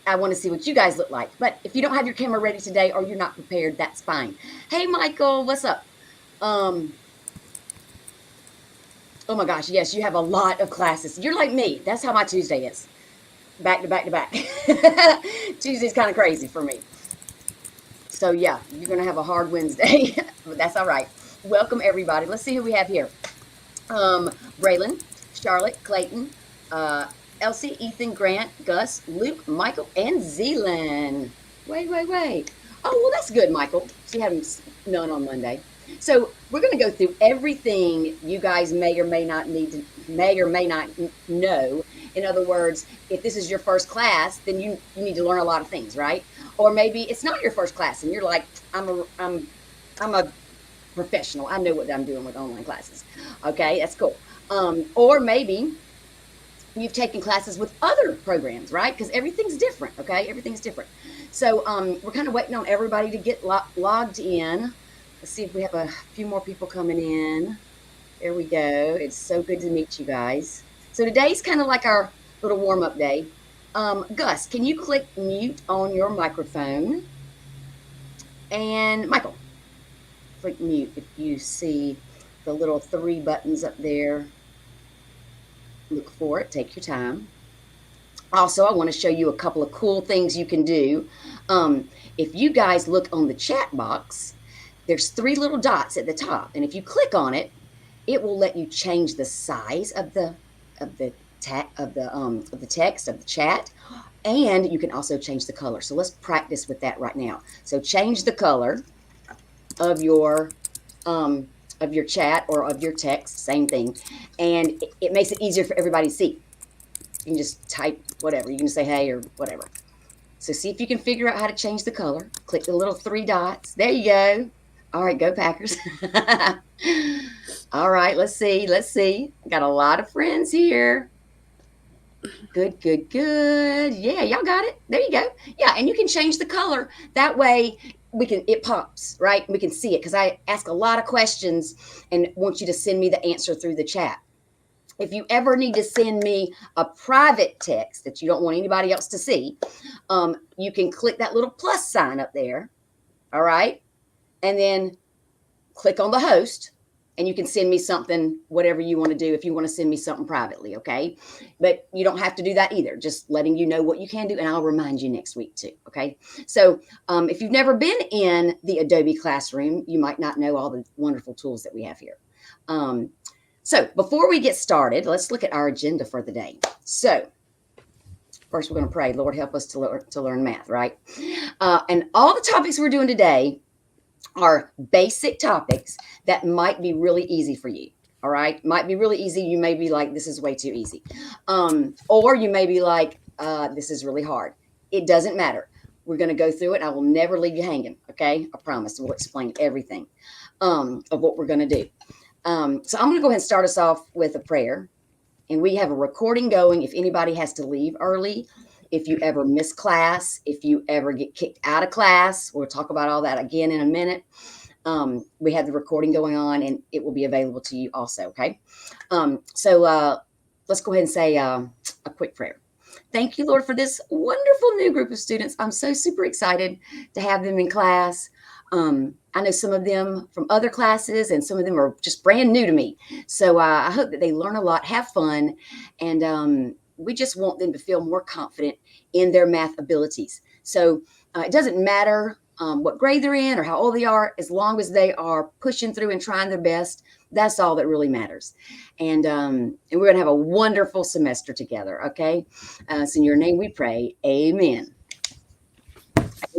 I want to see what you guys look like. But if you don't have your camera ready today or you're not prepared, that's fine. Hey, Michael, what's up? Oh my gosh, yes, you have a lot of classes. You're like me. That's how my Tuesday is. Back to back to back. Tuesday's kind of crazy for me. So yeah, you're going to have a hard Wednesday, but that's all right. Welcome everybody. Let's see who we have here. Braylon, Charlotte, Clayton, uh, Elsie, Ethan, Grant, Gus, Luke, Michael, and Zealand. Wait. Oh, well, that's good, Michael. So you have none on Monday. So we're going to go through everything you guys may or may not know. In other words, if this is your first class, then you need to learn a lot of things, right? Or maybe it's not your first class, and you're like, I'm a professional. I know what I'm doing with online classes. Okay, that's cool. Or maybe you've taken classes with other programs, right? Because everything's different. Okay, everything's different. So we're kind of waiting on everybody to get logged in. Let's see if we have a few more people coming in. There we go. It's so good to meet you guys. So today's kind of like our little warm-up day. Gus, can you click mute on your microphone? And Michael, click mute if you see the little 3 buttons up there. Look for it. Take your time. Also, I want to show you a couple of cool things you can do. If you guys look on the chat box, there's 3 little dots at the top, and if you click on it, it will let you change the size of the text of the chat, and you can also change the color. So let's practice with that right now. So change the color of your chat or of your text, same thing, and it makes it easier for everybody to see. You can just type whatever. You can say hey or whatever. So see if you can figure out how to change the color. Click the little 3 dots. There you go. All right, go Packers. All right, let's see. Got a lot of friends here. Good. Yeah, y'all got it. There you go. Yeah, and you can change the color. That way it pops, right? We can see it because I ask a lot of questions and want you to send me the answer through the chat. If you ever need to send me a private text that you don't want anybody else to see, you can click that little plus sign up there. All right. And then click on the host and you can send me something, whatever you want to do, if you want to send me something privately. Okay. But you don't have to do that either. Just letting you know what you can do. And I'll remind you next week too. Okay. So if you've never been in the Adobe Classroom, you might not know all the wonderful tools that we have here. So before we get started, let's look at our agenda for the day. So first, we're going to pray, Lord, help us to learn math, right? And all the topics we're doing today are basic topics that might be really easy for you. All right. Might be really easy. You may be like, this is way too easy. Or you may be like, this is really hard. It doesn't matter. We're going to go through it. I will never leave you hanging. Okay. I promise. We'll explain everything of what we're going to do. So I'm going to go ahead and start us off with a prayer. And we have a recording going if anybody has to leave early, if you ever miss class, if you ever get kicked out of class. We'll talk about all that again in a minute. We have the recording going on and it will be available to you also. Okay. So let's go ahead and say a quick prayer. Thank you, Lord, for this wonderful new group of students. I'm so super excited to have them in class. I know some of them from other classes and some of them are just brand new to me. So I hope that they learn a lot, have fun, and we just want them to feel more confident in their math abilities. So it doesn't matter what grade they're in or how old they are, as long as they are pushing through and trying their best. That's all that really matters. And we're going to have a wonderful semester together, okay? So in your name we pray, amen.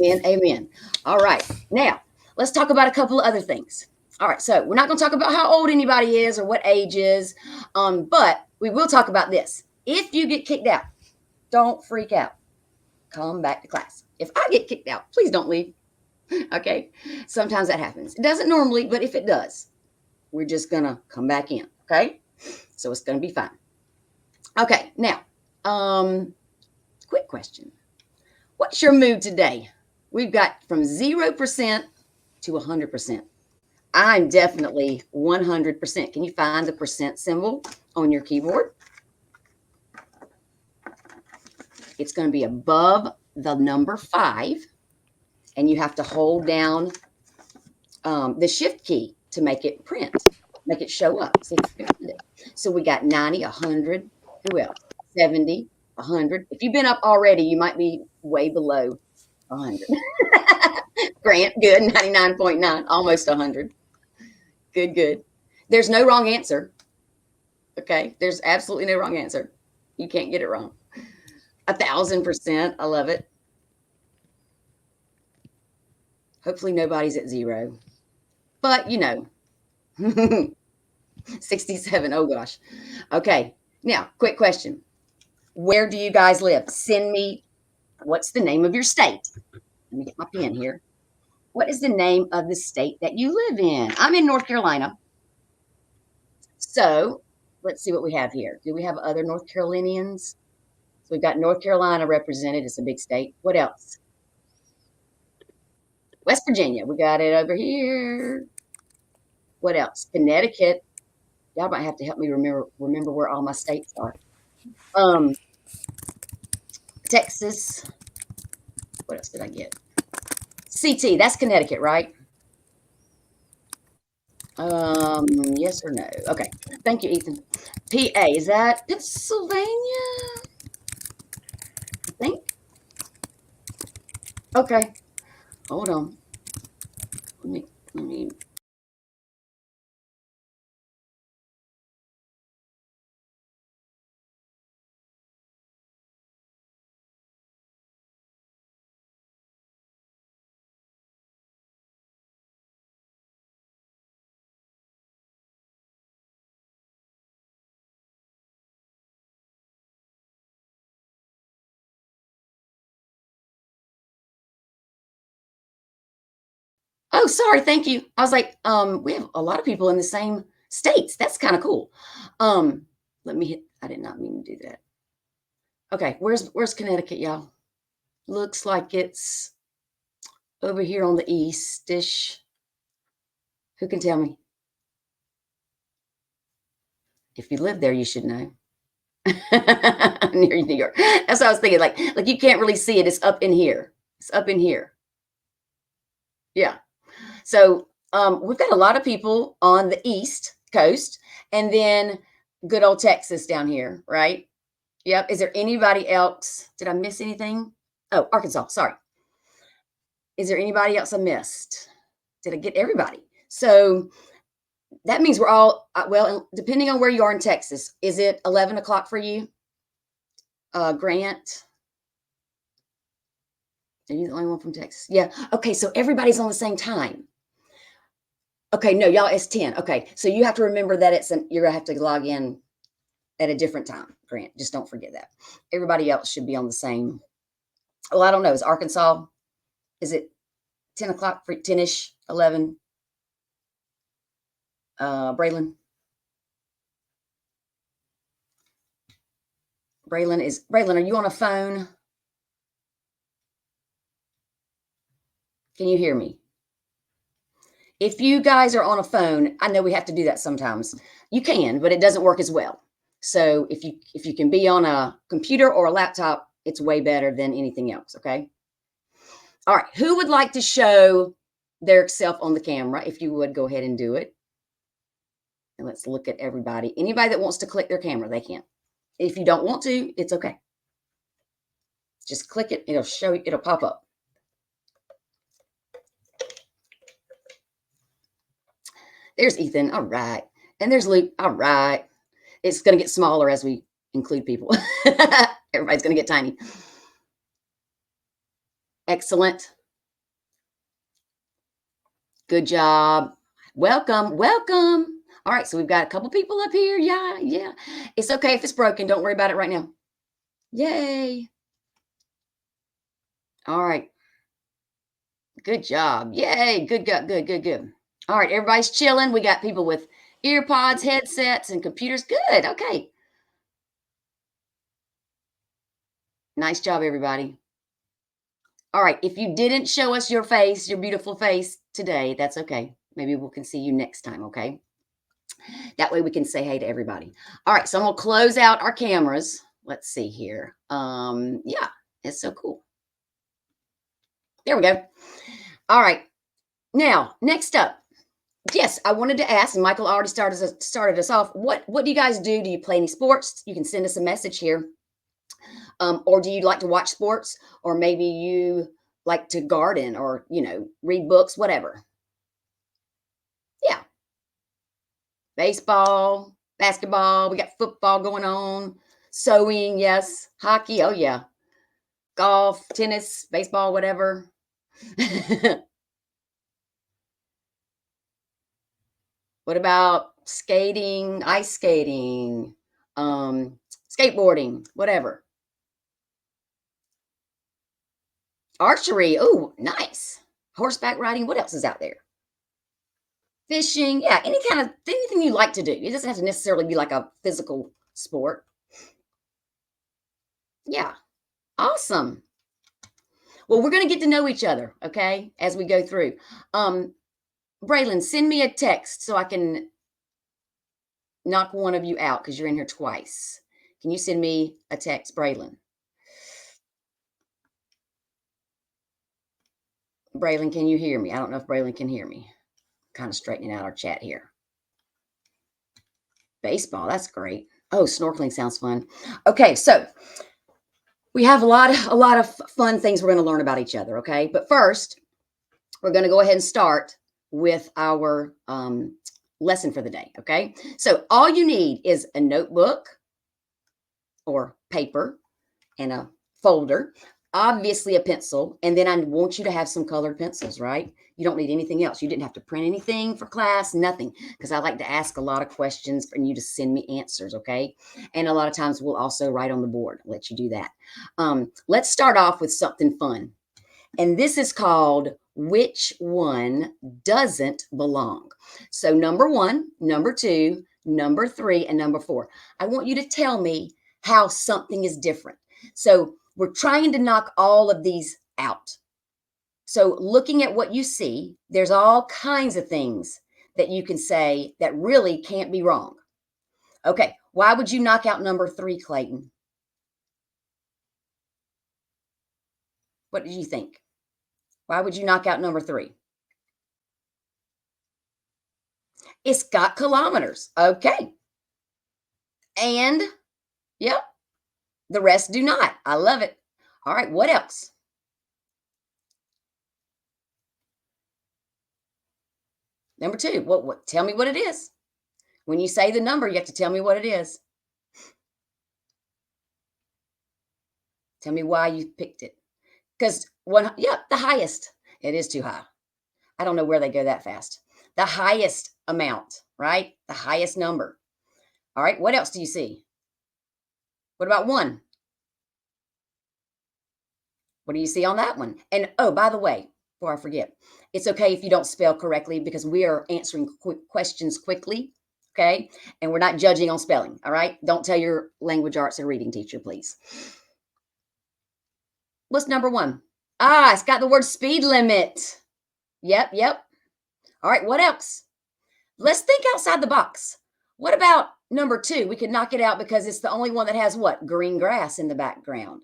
Amen. All right. Now, let's talk about a couple of other things. All right. So we're not going to talk about how old anybody is or what age is, but we will talk about this. If you get kicked out, don't freak out. Come back to class. If I get kicked out, please don't leave. Okay. Sometimes that happens. It doesn't normally, but if it does, we're just going to come back in. Okay. So it's going to be fine. Okay. Now, quick question. What's your mood today? We've got from 0% to 100%. I'm definitely 100%. Can you find the percent symbol on your keyboard? It's going to be above the number 5, and you have to hold down the shift key to make it print, make it show up. See if you can find it. So we got 90, 100. Who else? 70, 100. If you've been up already, you might be way below 100. Grant, good. 99.9, almost 100. Good, good. There's no wrong answer. Okay, there's absolutely no wrong answer. You can't get it wrong. 1,000%. I love it. Hopefully nobody's at 0. But, 67. Oh, gosh. Okay. Now, quick question. Where do you guys live? Send me, what's the name of your state? Let me get my pen here. What is the name of the state that you live in? I'm in North Carolina. So let's see what we have here. Do we have other North Carolinians? So we've got North Carolina represented. It's a big state. What else? West Virginia. We got it over here. What else? Connecticut. Y'all might have to help me remember where all my states are. Texas. What else did I get? CT. That's Connecticut, right? Yes or no? Okay. Thank you, Ethan. PA. Is that Pennsylvania? I think. Okay. Hold on. Let me. Oh, sorry. Thank you. I was like, we have a lot of people in the same states. That's kind of cool. Let me hit. I did not mean to do that. Okay, where's Connecticut, y'all? Looks like it's over here on the east-ish. Who can tell me? If you live there, you should know. Near New York. That's what I was thinking. Like you can't really see it. It's up in here. It's up in here. Yeah. So we've got a lot of people on the East Coast, and then good old Texas down here, right? Yep. Is there anybody else? Did I miss anything? Oh, Arkansas. Sorry. Is there anybody else I missed? Did I get everybody? So that means we're all, well, depending on where you are in Texas, is it 11 o'clock for you? Grant? Are you the only one from Texas? Yeah. Okay. So everybody's on the same time. Okay. No, y'all, it's 10. Okay. So you have to remember that you're going to have to log in at a different time, Grant. Just don't forget that. Everybody else should be on the same. Well, I don't know. Is Arkansas, is it 10 o'clock for 10-ish, 11? Braylon? Braylon, are you on a phone? Can you hear me? If you guys are on a phone, I know we have to do that sometimes. You can, but it doesn't work as well. So if you can be on a computer or a laptop, it's way better than anything else, okay? All right, who would like to show their self on the camera? If you would, go ahead and do it. And let's look at everybody. Anybody that wants to click their camera, they can. If you don't want to, it's okay. Just click it, it'll show you, it'll pop up. There's Ethan, all right. And there's Luke, all right. It's gonna get smaller as we include people. Everybody's gonna get tiny. Excellent. Good job. Welcome, welcome. All right, so we've got a couple people up here. Yeah, yeah. It's okay if it's broken. Don't worry about it right now. Yay. All right. Good job. Yay. Good, good, good, good, good. All right, everybody's chilling. We got people with ear pods, headsets, and computers. Good. Okay. Nice job, everybody. All right. If you didn't show us your face, your beautiful face today, that's okay. Maybe we can see you next time, okay? That way we can say hey to everybody. All right. So I'm going to close out our cameras. Let's see here. Yeah, it's so cool. There we go. All right. Now, next up. Yes, I wanted to ask, and Michael already started us off. What do you guys do? Do you play any sports? You can send us a message here. Or do you like to watch sports? Or maybe you like to garden or, read books, whatever. Yeah. Baseball, basketball, we got football going on, sewing, yes, hockey, oh yeah, golf, tennis, baseball, whatever. What about skating, ice skating, skateboarding, whatever? Archery, oh, nice. Horseback riding, what else is out there? Fishing, yeah, anything you like to do. It doesn't have to necessarily be like a physical sport. Yeah, awesome. Well, we're going to get to know each other, okay, as we go through. Braylon, send me a text so I can knock one of you out because you're in here twice. Can you send me a text, Braylon? Braylon, can you hear me? I don't know if Braylon can hear me. Kind of straightening out our chat here. Baseball, that's great. Oh, snorkeling sounds fun. Okay, so we have a lot of fun things we're going to learn about each other, okay? But first, we're going to go ahead and start with our lesson for the day, okay? So all you need is a notebook or paper and a folder, obviously a pencil, and then I want you to have some colored pencils, right? You don't need anything else. You didn't have to print anything for class, nothing, because I like to ask a lot of questions for you to send me answers, okay? And a lot of times we'll also write on the board, let you do that. Let's start off with something fun. And this is called Which One Doesn't Belong? So number 1, number 2, number 3, and number 4. I want you to tell me how something is different. So we're trying to knock all of these out. So looking at what you see, there's all kinds of things that you can say that really can't be wrong. Okay, why would you knock out number 3, Clayton? What did you think? Why would you knock out number 3? It's got kilometers. Okay. And, yep, the rest do not. I love it. All right, what else? Number 2, what? Tell me what it is. When you say the number, you have to tell me what it is. Tell me why you picked it. Because the highest. It is too high. I don't know where they go that fast. The highest amount, right? The highest number. All right, what else do you see? What about 1? What do you see on that one? And oh, by the way, before I forget, it's okay if you don't spell correctly because we are answering questions quickly, okay? And we're not judging on spelling, all right? Don't tell your language arts and reading teacher, please. What's number 1? Ah, it's got the word speed limit. Yep. All right, what else? Let's think outside the box. What about number 2? We could knock it out because it's the only one that has what? Green grass in the background.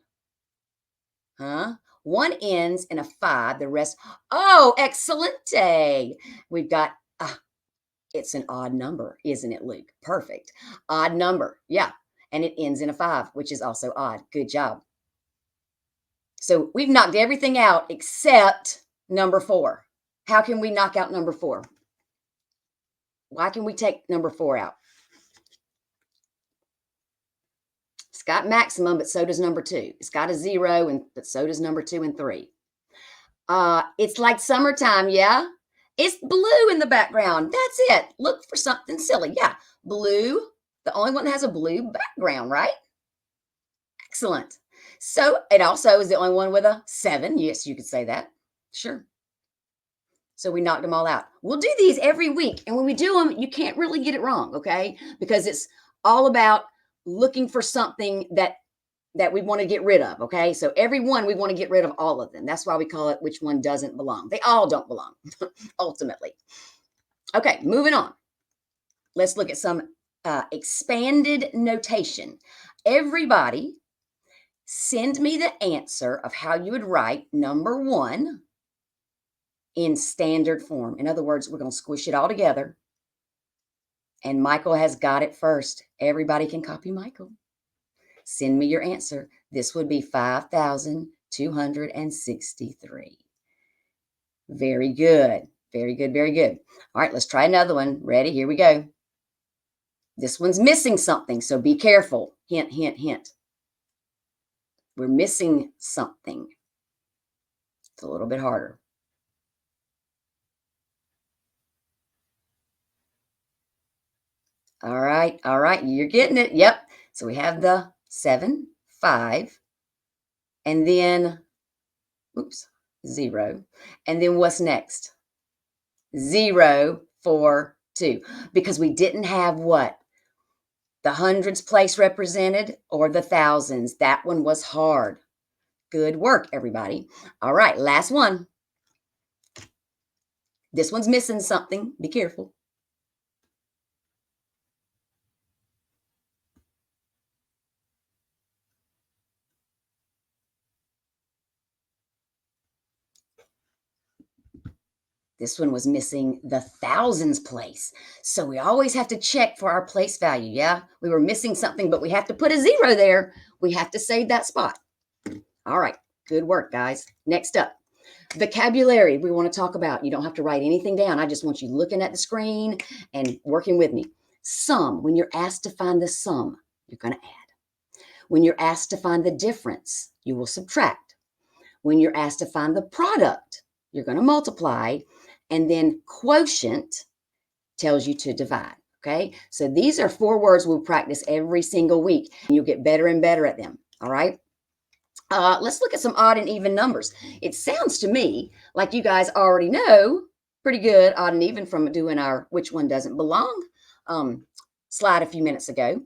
Huh? 1 ends in a 5, the rest. Oh, excelente. We've got, it's an odd number, isn't it, Luke? Perfect. Odd number. Yeah. And it ends in a 5, which is also odd. Good job. So we've knocked everything out except number 4. How can we knock out number 4? Why can we take number 4 out? It's got maximum, but so does number 2. It's got a 0, but so does number 2 and 3. It's like summertime, yeah? It's blue in the background. That's it. Look for something silly. Yeah, blue. The only one that has a blue background, right? Excellent. So it also is the only one with a 7. Yes, you could say that. Sure. So we knocked them all out. We'll do these every week. And when we do them, you can't really get it wrong, okay? Because it's all about looking for something that we want to get rid of, okay? So every one, we want to get rid of all of them. That's why we call it Which One Doesn't Belong. They all don't belong, ultimately. Okay, moving on. Let's look at some expanded notation. Everybody send me the answer of how you would write number 1 in standard form. In other words, we're going to squish it all together. And Michael has got it first. Everybody can copy Michael. Send me your answer. This would be 5,263. Very good. Very good. Very good. All right, let's try another one. Ready? Here we go. This one's missing something, so be careful. Hint, hint, hint. We're missing something. It's a little bit harder. All right, you're getting it. Yep. So we have the 7, 5, and then, oops, 0. And then what's next? 0, 4, 2. Because we didn't have what? The hundreds place represented or the thousands. That one was hard. Good work, everybody. All right, last one. This one's missing something. Be careful. This one was missing the thousands place. So we always have to check for our place value. Yeah, we were missing something, but we have to put a 0 there. We have to save that spot. All right, good work, guys. Next up, vocabulary we want to talk about. You don't have to write anything down. I just want you looking at the screen and working with me. Sum, when you're asked to find the sum, you're going to add. When you're asked to find the difference, you will subtract. When you're asked to find the product, you're going to multiply. And then quotient tells you to divide. Okay, so these are 4 words we'll practice every single week. You'll get better and better at them. All right. Let's look at some odd and even numbers. It sounds to me like you guys already know pretty good odd and even from doing our which one doesn't belong slide a few minutes ago.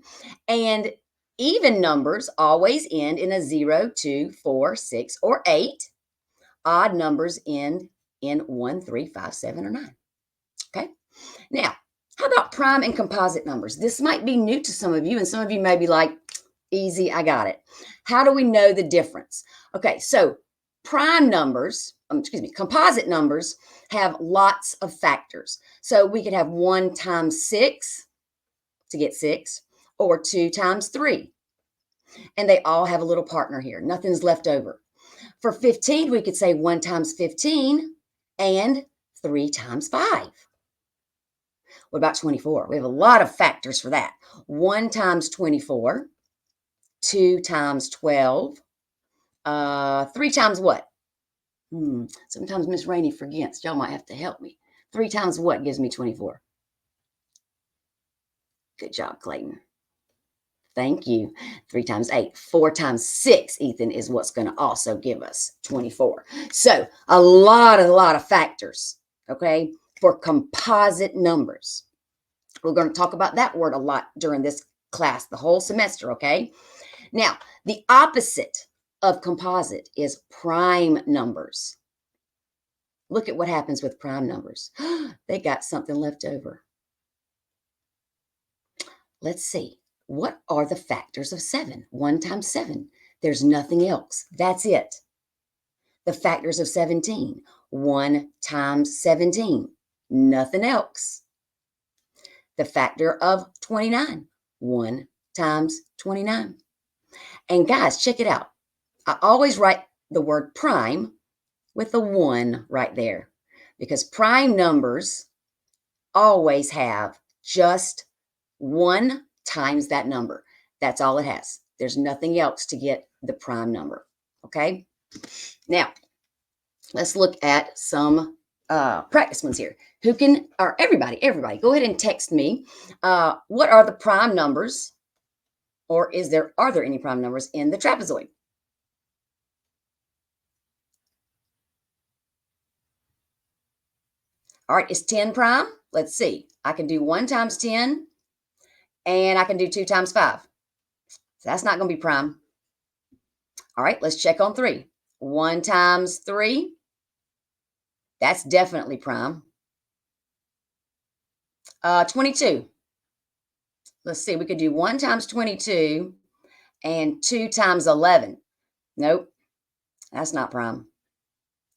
And even numbers always end in a 0, 2, 4, 6, or 8. Odd numbers end in 1, 3, 5, 7, or 9. Okay. Now, how about prime and composite numbers? This might be new to some of you, and some of you may be like, easy, I got it. How do we know the difference? Okay, so prime numbers, composite numbers have lots of factors. So we could have 1 times 6 to get 6, or 2 times 3. And they all have a little partner here. Nothing's left over. For 15, we could say 1 times 15 and 3 times 5. What about 24? We have a lot of factors for that. 1 times 24, 2 times 12, 3 times what? Sometimes Miss Rainey forgets. Y'all might have to help me. 3 times what gives me 24? Good job, Clayton. Thank you. 3 times 8. 4 times 6, Ethan, is what's going to also give us 24. So a lot of factors, okay, for composite numbers. We're going to talk about that word a lot during this class, the whole semester, okay? Now, the opposite of composite is prime numbers. Look at what happens with prime numbers. They got something left over. Let's see. What are the factors of 7? 1 times 7. There's nothing else. That's it. The factors of 17. 1 times 17. Nothing else. The factor of 29. 1 times 29. And guys, check it out. I always write the word prime with a 1 right there because prime numbers always have just 1 times that number. That's all it has. There's nothing else to get the prime number. Okay. Now, let's look at some practice ones here. Who can, or everybody, go ahead and text me. What are the prime numbers, or are there any prime numbers in the trapezoid? All right, is 10 prime? Let's see. I can do 1 times 10, and I can do 2 times 5. So that's not going to be prime. All right, let's check on 3. 1 times 3. That's definitely prime. 22. Let's see. We could do 1 times 22 and 2 times 11. Nope, that's not prime.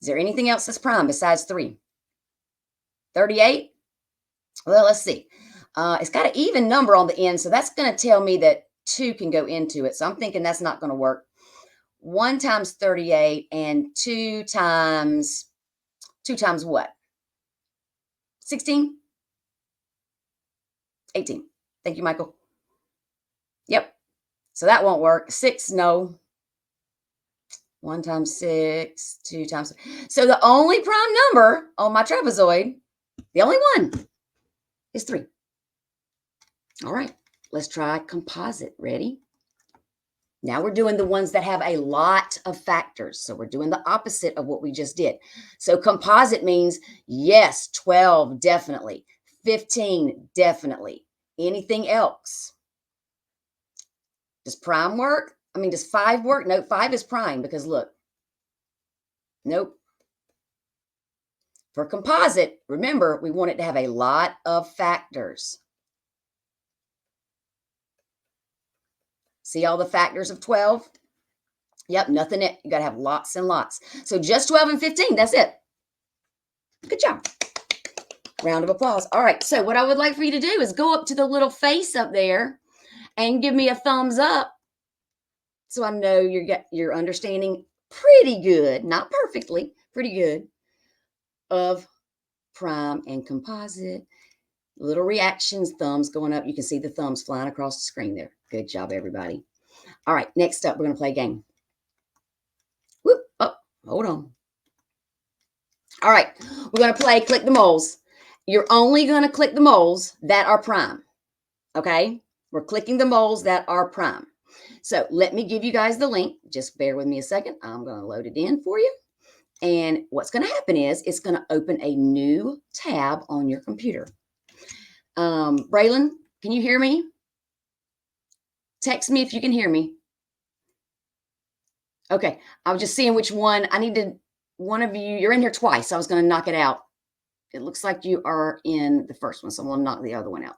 Is there anything else that's prime besides 3? 38? Well, let's see. It's got an even number on the end, so that's going to tell me that 2 can go into it. So I'm thinking that's not going to work. 1 times 38 and 2 times what? 16? 18. Thank you, Michael. Yep. So that won't work. 6, no. 1 times 6, 2 times. So the only prime number on my trapezoid, the only one, is 3. All right, let's try composite. Ready? Now we're doing the ones that have a lot of factors. So we're doing the opposite of what we just did. So composite means, yes, 12, definitely. 15, definitely. Anything else? Does prime work? I mean, does 5 work? No, 5 is prime because look. Nope. For composite, remember, we want it to have a lot of factors. See all the factors of 12? Yep, nothing. You got to have lots and lots. So just 12 and 15, that's it. Good job. Round of applause. All right, so what I would like for you to do is go up to the little face up there and give me a thumbs up so I know you're understanding pretty good, not perfectly, pretty good, of prime and composite. Little reactions, thumbs going up. You can see the thumbs flying across the screen there. Good job, everybody. All right, next up, we're going to play a game. Whoop, oh, hold on. All right, we're going to play Click the Moles. You're only going to click the moles that are prime, okay? We're clicking the moles that are prime. So let me give you guys the link. Just bear with me a second. I'm going to load it in for you. And what's going to happen is it's going to open a new tab on your computer. Braylon, can you hear me? Text me if you can hear me. Okay, I was just seeing which one. I need to, one of you, you're in here twice. So I was going to knock it out. It looks like you are in the first one, so I'm going to knock the other one out.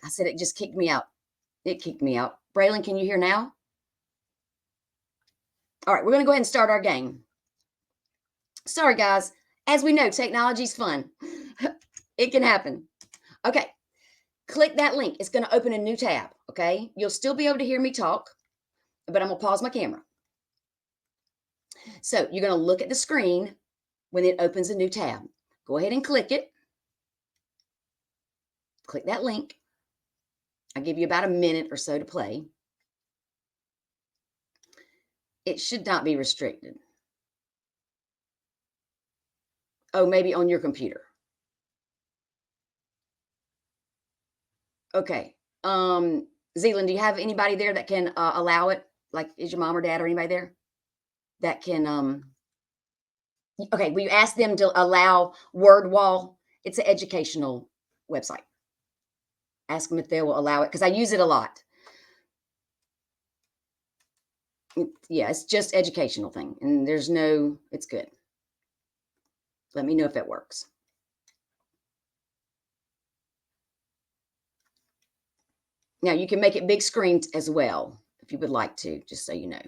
I said it just kicked me out. It kicked me out. Braylon, can you hear now? All right, we're going to go ahead and start our game. Sorry, guys. As we know, technology's fun. It can happen. Okay, click that link. It's going to open a new tab, okay? You'll still be able to hear me talk, but I'm going to pause my camera. So you're going to look at the screen when it opens a new tab. Go ahead and click it. Click that link. I'll give you about a minute or so to play. It should not be restricted. Oh, maybe on your computer. Okay. Zealand, do you have anybody there that can allow it? Like, is your mom or dad or anybody there that can, okay, will you ask them to allow WordWall? It's an educational website. Ask them if they will allow it because I use it a lot. Yeah, it's just educational thing. And there's no, it's good. Let me know if it works. Now you can make it big screen as well if you would like to, just so you know.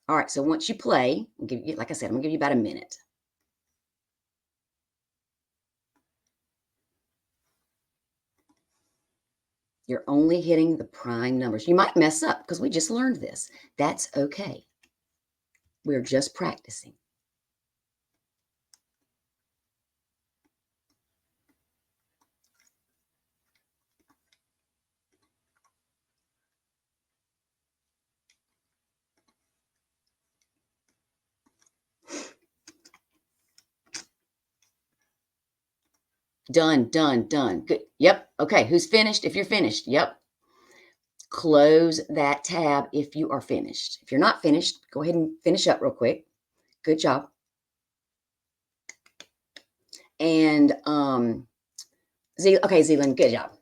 All right, so once you play, I'll give you, like I said, I'm gonna give you about a minute. You're only hitting the prime numbers. You might mess up because we just learned this. That's okay. We're just practicing. Done, done, done. Good. Yep. Okay. Who's finished? If you're finished, yep. Close that tab if you are finished. If you're not finished, go ahead and finish up real quick. Good job. And okay, Zealand, good job.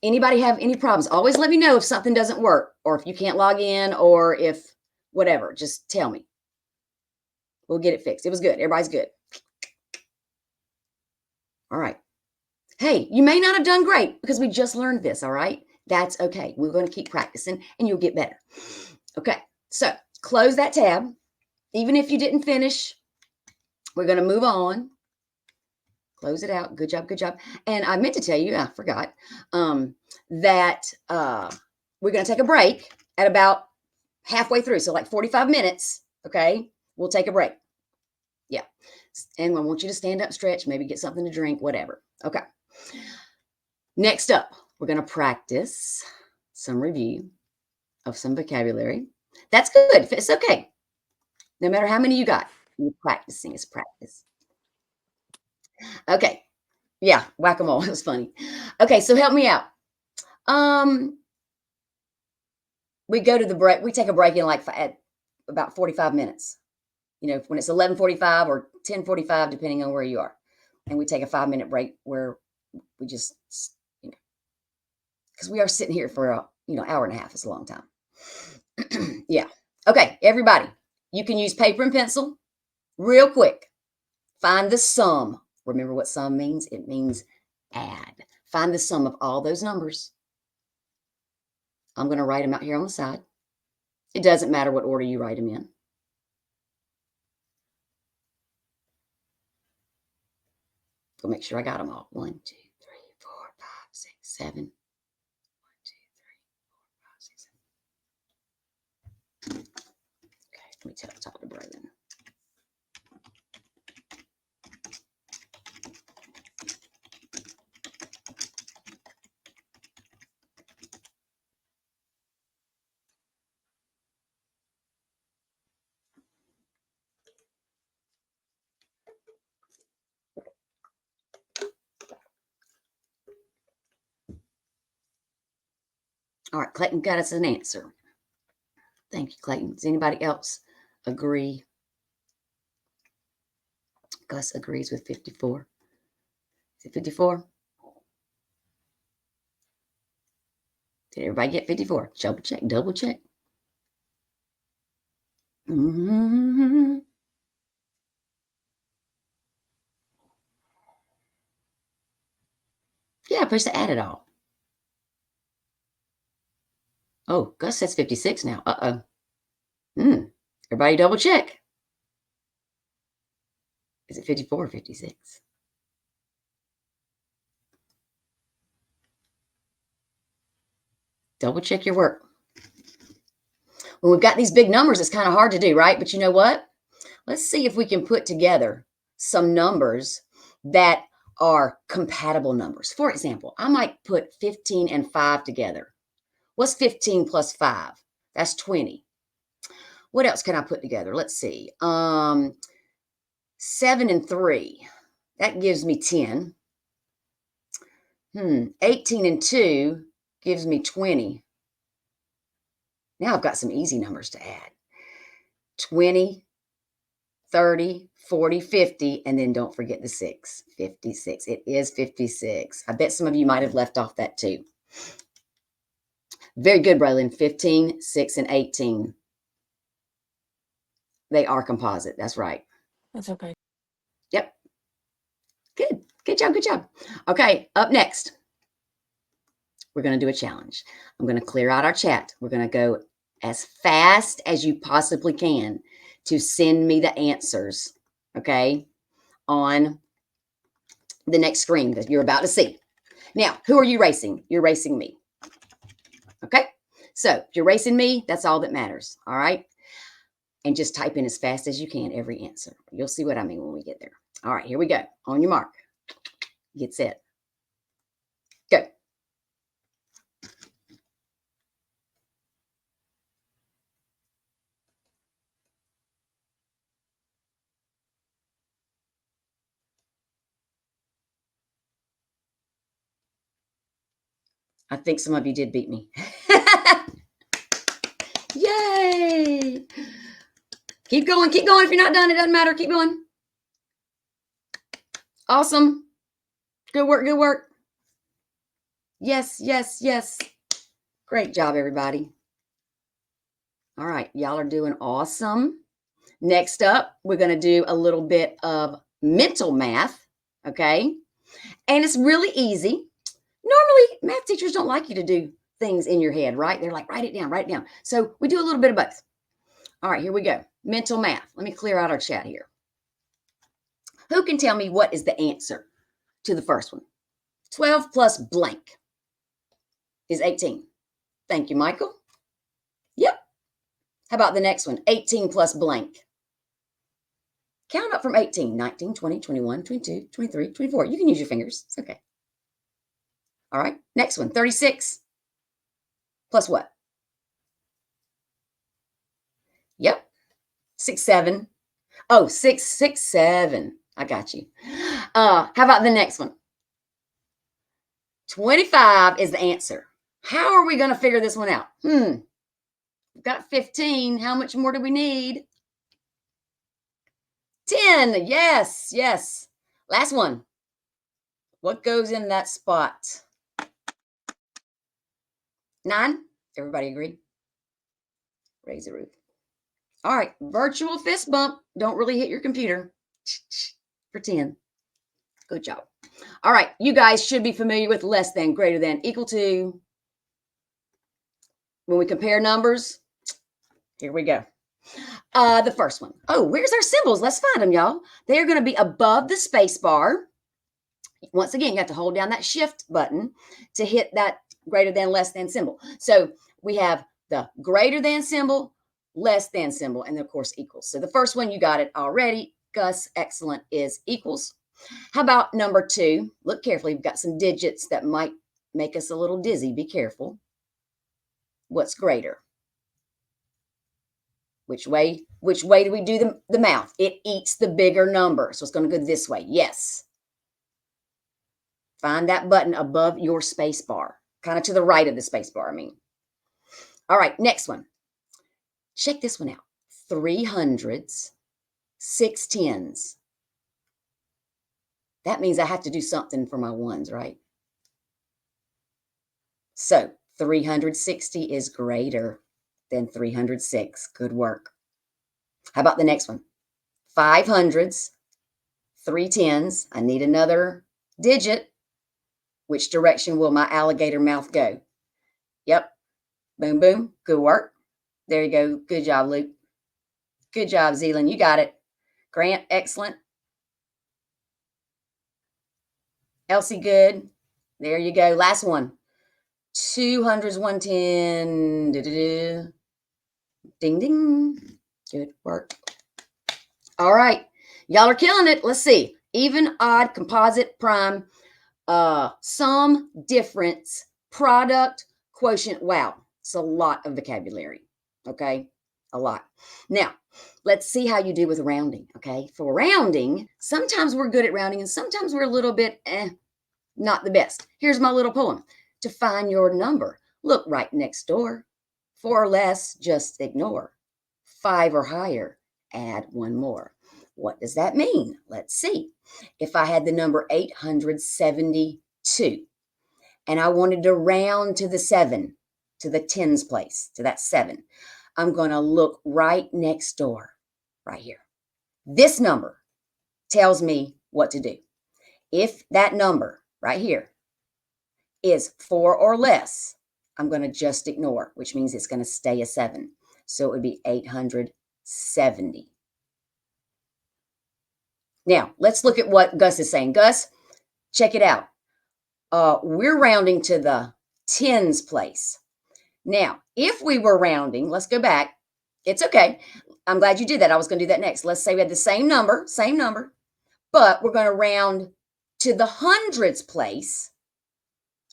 Anybody have any problems? Always let me know if something doesn't work or if you can't log in or if whatever. Just tell me. We'll get it fixed. It was good. Everybody's good. All right. Hey, you may not have done great because we just learned this. All right. That's okay. We're going to keep practicing and you'll get better. Okay. So close that tab. Even if you didn't finish, we're going to move on. Close it out. Good job. Good job. And I meant to tell you, I forgot, that we're going to take a break at about halfway through. So like 45 minutes. Okay. We'll take a break. Yeah. And I want you to stand up, stretch, maybe get something to drink, whatever. Okay. Next up, we're going to practice some review of some vocabulary. That's good. It's okay. No matter how many you got, you're practicing. It's practice. Okay. Yeah, whack-a-mole. It was funny. Okay, so help me out. We go to the break. We take a break in like at about 45 minutes. You know, when it's 11:45 or 10:45, depending on where you are. And we take a 5-minute break where we just, you know, because we are sitting here for a, hour and a half. It's a long time. Yeah. Okay, everybody, you can use paper and pencil real quick. Find the sum. Remember what sum means? It means add. Find the sum of all those numbers. I'm going to write them out here on the side. It doesn't matter what order you write them in. Go make sure I got them all. 1, 2, 3, 4, 5, 6, 7. 1, 2, 3, 4, 5, 6, 7. Okay, let me talk to Braylon. All right, Clayton got us an answer. Thank you, Clayton. Does anybody else agree? Gus agrees with 54. Is it 54? Did everybody get 54? Double check, double check. Mm-hmm. Yeah, push to add it all. Oh, Gus says 56 now. Uh-oh. Everybody double check. Is it 54 or 56? Double check your work. When we've got these big numbers, it's kind of hard to do, right? But you know what? Let's see if we can put together some numbers that are compatible numbers. For example, I might put 15 and 5 together. What's 15 plus 5? That's 20. What else can I put together? Let's see. 7 and 3. That gives me 10. 18 and 2 gives me 20. Now I've got some easy numbers to add. 20, 30, 40, 50, and then don't forget the 6. 56. It is 56. I bet some of you might have left off that too. Very good, Braylon. 15, 6, and 18. They are composite. That's right. That's okay. Yep. Good. Good job. Good job. Okay, up next, we're going to do a challenge. I'm going to clear out our chat. We're going to go as fast as you possibly can to send me the answers, okay, on the next screen that you're about to see. Now, who are you racing? You're racing me. Okay? So if you're racing me, that's all that matters. All right? And just type in as fast as you can every answer. You'll see what I mean when we get there. All right, here we go. On your mark. Get set. Go. I think some of you did beat me. Yay! Keep going, keep going. If you're not done, it doesn't matter. Keep going. Awesome. Good work, good work. Yes, yes, yes. Great job, everybody. All right, y'all are doing awesome. Next up, we're going to do a little bit of mental math, okay? And it's really easy. Normally, math teachers don't like you to do things in your head, right? They're like, write it down, write it down. So we do a little bit of both. All right, here we go. Mental math. Let me clear out our chat here. Who can tell me what is the answer to the first one? 12 plus blank is 18. Thank you, Michael. Yep. How about the next one? 18 plus blank. Count up from 18. 19, 20, 21, 22, 23, 24. You can use your fingers. It's okay. All right. Next one. 36 plus what? Yep. 6, 7. Oh, 6, 6, 7. I got you. How about the next one? 25 is the answer. How are we going to figure this one out? We've got 15. How much more do we need? 10. Yes, yes. Last one. What goes in that spot? 9. Everybody agree? Raise the roof. All right. Virtual fist bump. Don't really hit your computer. For 10. Good job. All right. You guys should be familiar with less than, greater than, equal to. When we compare numbers, here we go. The first one. Oh, where's our symbols? Let's find them, y'all. They're going to be above the space bar. Once again, you have to hold down that shift button to hit that greater than, less than symbol. So we have the greater than symbol, less than symbol, and of course equals. So the first one, you got it already. Gus, excellent, is equals. How about number 2? Look carefully. We've got some digits that might make us a little dizzy. Be careful. What's greater? Which way do we do the math? It eats the bigger number. So it's going to go this way. Yes. Find that button above your space bar, kind of to the right of the space bar, I mean. All right, next one. Check this one out. 3 hundreds, 6 tens. That means I have to do something for my ones, right? So 360 is greater than 306. Good work. How about the next one? 5 hundreds, 3 tens. I need another digit. Which direction will my alligator mouth go? Yep. Boom, boom. Good work. There you go. Good job, Luke. Good job, Zealand. You got it. Grant, excellent. Elsie, good. There you go. Last one. 200s, 110. Ding, ding. Good work. All right. Y'all are killing it. Let's see. Even, odd, composite, prime, sum, difference, product, quotient. Wow. It's a lot of vocabulary. Okay. A lot. Now, let's see how you do with rounding. Okay. For rounding, sometimes we're good at rounding and sometimes we're a little bit, not the best. Here's my little poem. To find your number, look right next door. 4 or less, just ignore. 5 or higher, add 1 more. What does that mean? Let's see. If I had the number 872 and I wanted to round to the 7, to the tens place, to that 7, I'm going to look right next door, right here. This number tells me what to do. If that number right here is 4 or less, I'm going to just ignore, which means it's going to stay a 7. So it would be 870. Now, let's look at what Gus is saying. Gus, check it out. We're rounding to the tens place. Now, if we were rounding, let's go back. It's okay. I'm glad you did that. I was going to do that next. Let's say we had the same number, but we're going to round to the hundreds place.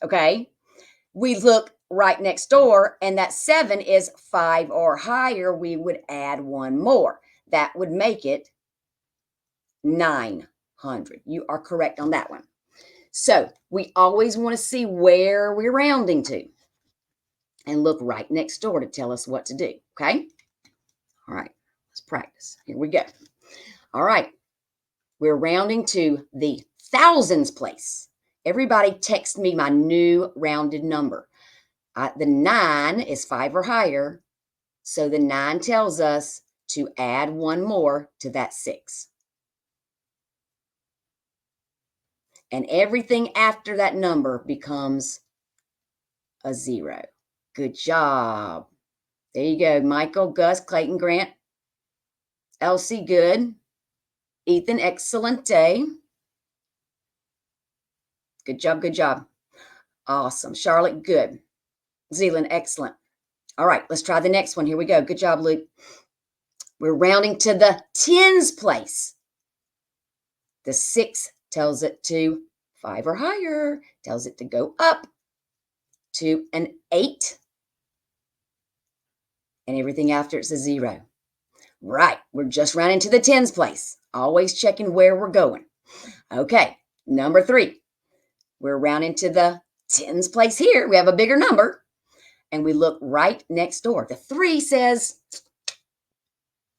Okay. We look right next door, and that 7 is 5 or higher. We would add 1 more. That would make it 900. You are correct on that one. So we always want to see where we're rounding to and look right next door to tell us what to do, okay? All right, let's practice. Here we go. All right, we're rounding to the thousands place. Everybody text me my new rounded number. The 9 is 5 or higher, so the 9 tells us to add one more to that 6. And everything after that number becomes a 0. Good job. There you go. Michael, Gus, Clayton, Grant, Elsie, good. Ethan, excellent day. Good job, good job. Awesome. Charlotte, good. Zealand, excellent. All right, let's try the next one. Here we go. Good job, Luke. We're rounding to the tens place. The 6 tells it to 5 or higher, tells it to go up to an 8. And everything after it's a 0. Right, we're just rounding to the tens place. Always checking where we're going. Okay, number 3. We're rounding to the tens place here. We have a bigger number. And we look right next door. The 3 says,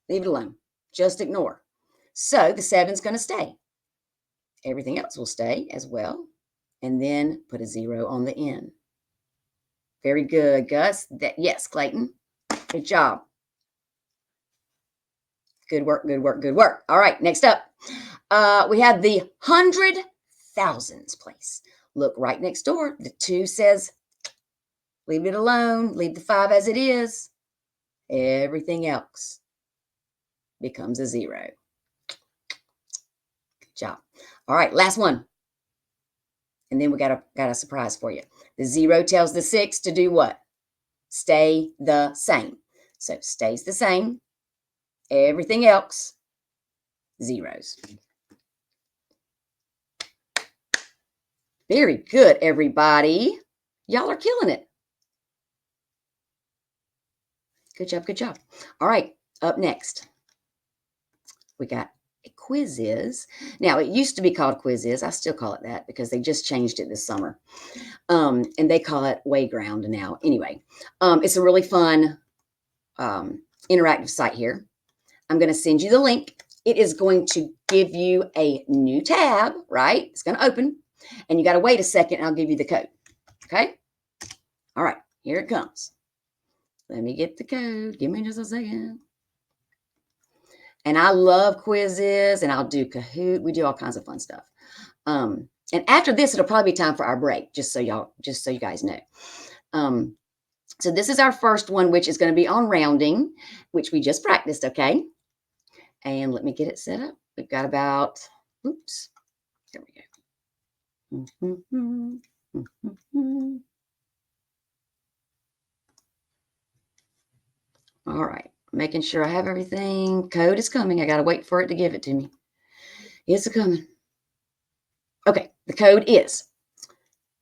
leave it alone. Just ignore. So the 7's going to stay. Everything else will stay as well. And then put a 0 on the end. Very good, Gus. Yes, Clayton. Good job. Good work, good work, good work. All right, next up. We have the 100,000s place. Look right next door. The 2 says, leave it alone. Leave the 5 as it is. Everything else becomes a 0. Good job. All right, last one. And then we got a surprise for you. The 0 tells the 6 to do what? Stay the same. So stays the same. Everything else, zeros. Very good, everybody. Y'all are killing it. Good job, good job. All right, up next, we got a quiz. Now, it used to be called Quiz. I still call it that because they just changed it this summer. And they call it Wayground now. Anyway, it's a really fun interactive site here. I'm going to send you the link. It is going to give you a new tab, right? It's going to open. And you got to wait a second, and I'll give you the code. Okay? All right, here it comes. Let me get the code. Give me just a second. And I love quizzes, and I'll do Kahoot. We do all kinds of fun stuff. And after this, it'll probably be time for our break, just so you guys know. So this is our first one, which is going to be on rounding, which we just practiced, okay? And let me get it set up. We've got about, oops, there we go. All right, making sure I have everything. Code is coming. I got to wait for it to give it to me. It's coming. Okay, the code is,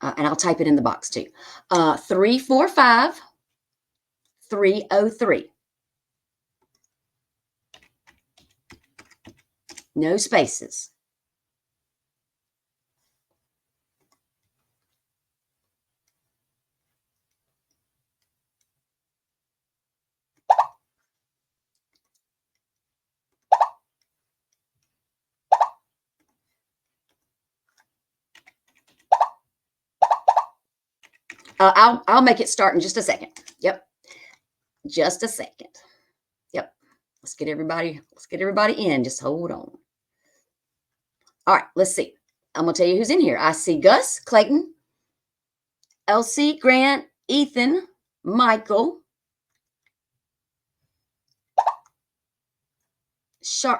and I'll type it in the box too, 345 303. No spaces. I'll make it start in just a second. Yep, just a second. Yep, let's get everybody in. Just hold on. All right, let's see. I'm gonna tell you who's in here. I see Gus, Clayton, Elsie, Grant, Ethan, Michael,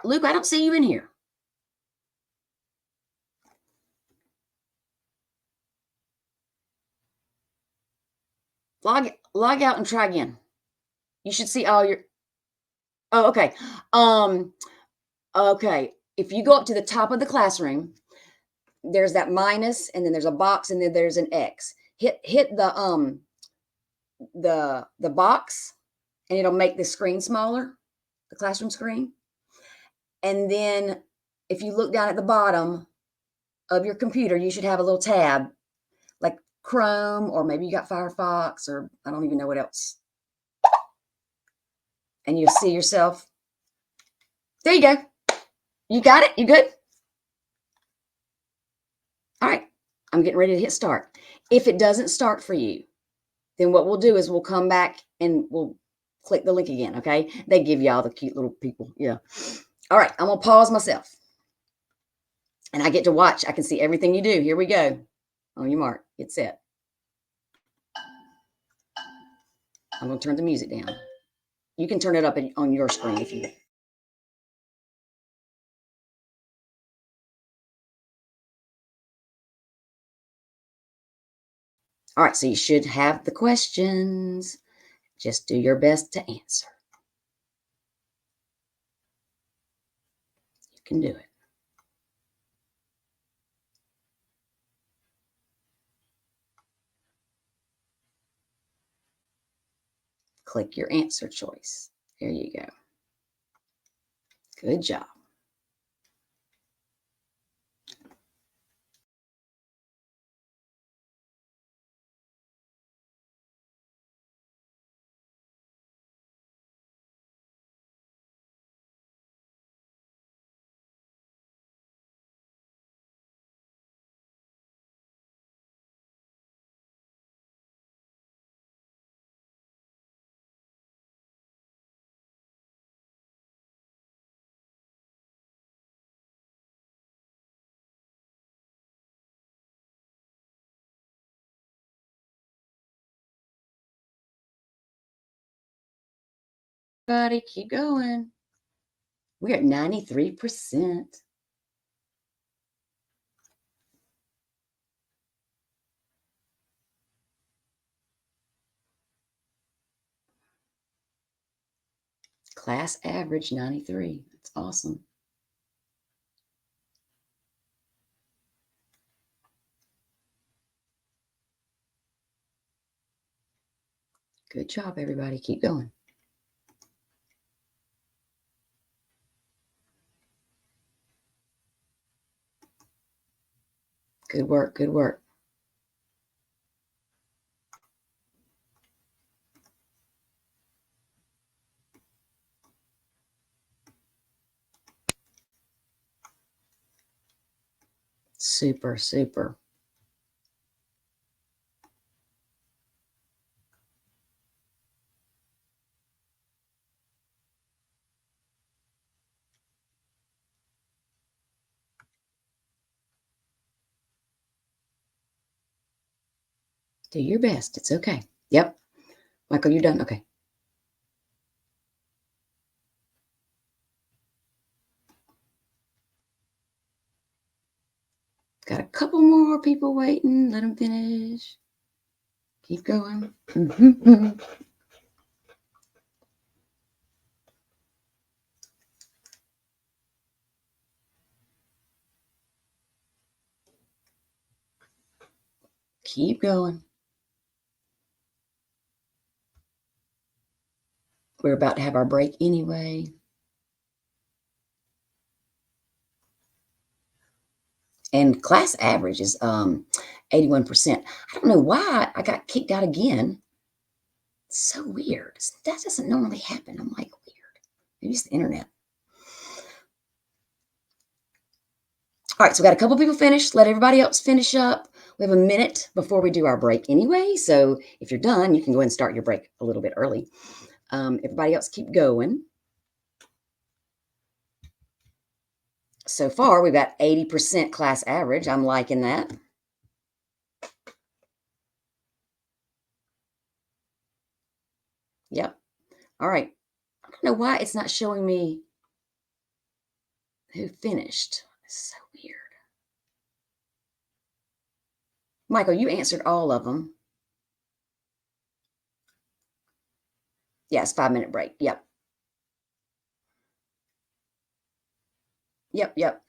Luke. I don't see you in here. Log out and try again. You should see all your. Oh, okay. Okay. If you go up to the top of the classroom, there's that minus, and then there's a box, and then there's an X. Hit the box, and it'll make the screen smaller, the classroom screen. And then if you look down at the bottom, of your computer, you should have a little tab like Chrome, or maybe you got Firefox, or I don't even know what else. And you'll see yourself. There you go. You got it? You good? All right. I'm getting ready to hit start. If it doesn't start for you, then what we'll do is we'll come back and we'll click the link again, okay? They give you all the cute little people. Yeah. All right. I'm going to pause myself. And I get to watch. I can see everything you do. Here we go. On your mark. Get set. I'm going to turn the music down. You can turn it up on your screen if you want. All right, so you should have the questions. Just do your best to answer. You can do it. Click your answer choice. There you go. Good job. Everybody, keep going. We're at 93%. Class average 93. That's awesome. Good job, everybody. Keep going. Good work. Good work. Super, super. Do your best. It's okay. Yep. Michael, you're done? Okay. Got a couple more people waiting. Let them finish. Keep going. Keep going. We're about to have our break anyway. And class average is 81%. I don't know why I got kicked out again. It's so weird. That doesn't normally happen. I'm like, weird. Maybe it's the internet. All right, so we got a couple people finished. Let everybody else finish up. We have a minute before we do our break anyway. So if you're done, you can go ahead and start your break a little bit early. Everybody else keep going. So far, we've got 80% class average. I'm liking that. Yep. All right. I don't know why it's not showing me who finished. It's so weird. Michael, you answered all of them. Yes, 5-minute break. Yep. Yep.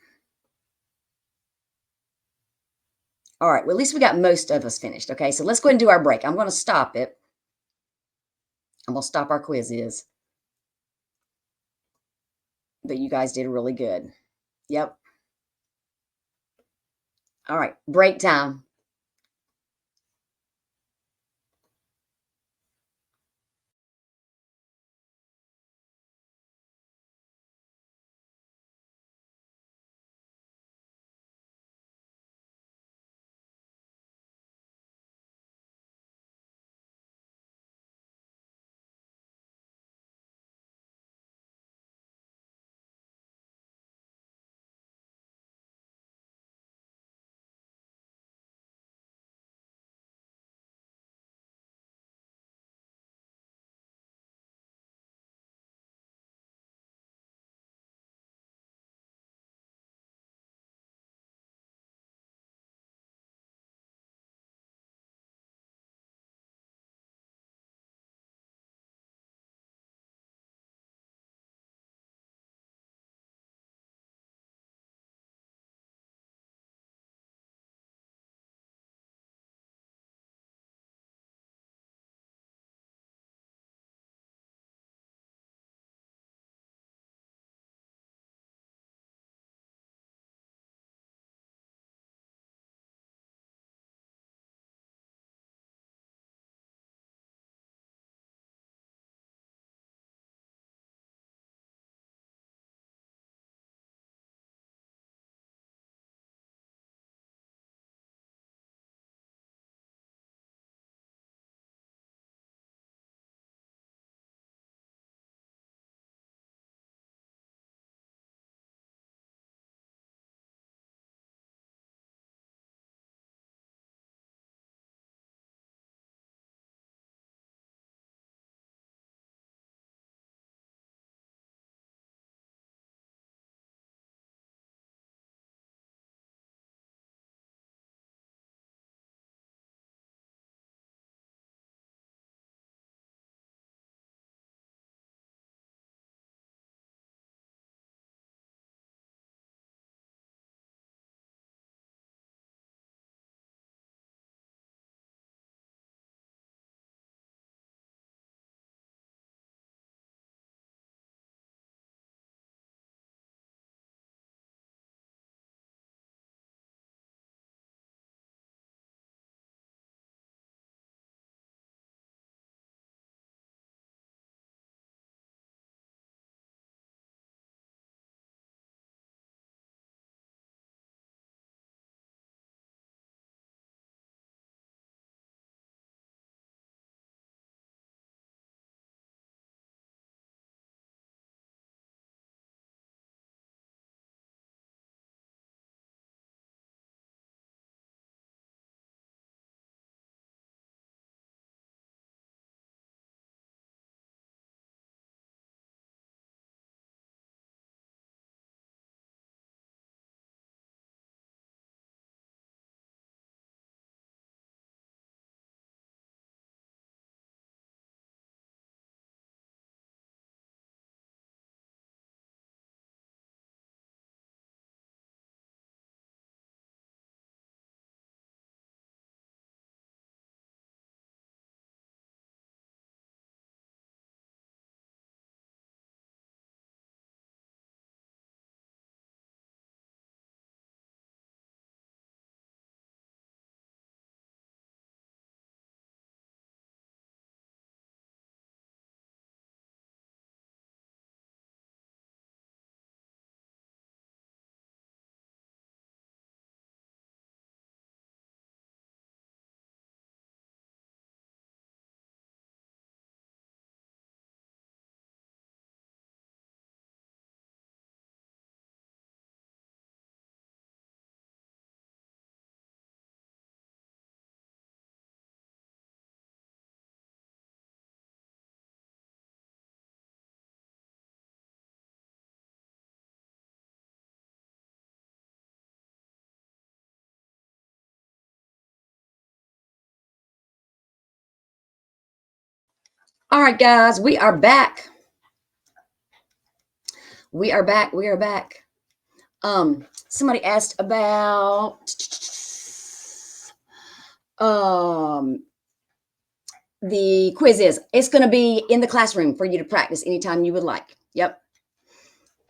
All right. Well, at least we got most of us finished. Okay. So let's go ahead and do our break. I'm going to stop it. I'm going to stop our quizzes. But you guys did really good. Yep. All right, break time. All right, guys, we are back. We are back. We are back. Somebody asked about the quiz is. It's going to be in the classroom for you to practice anytime you would like. Yep.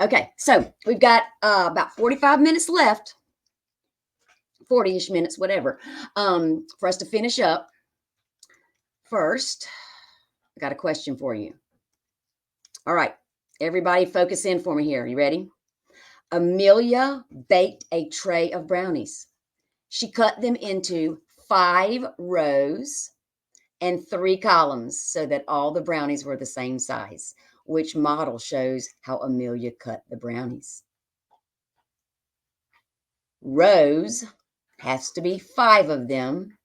Okay, so we've got about 45 minutes left 40-ish minutes, whatever, for us to finish up. First, I got a question for you. All right, everybody focus in for me here. You ready? Amelia baked a tray of brownies. She cut them into 5 rows and 3 columns so that all the brownies were the same size. Which model shows how Amelia cut the brownies? Rows has to be 5 of them,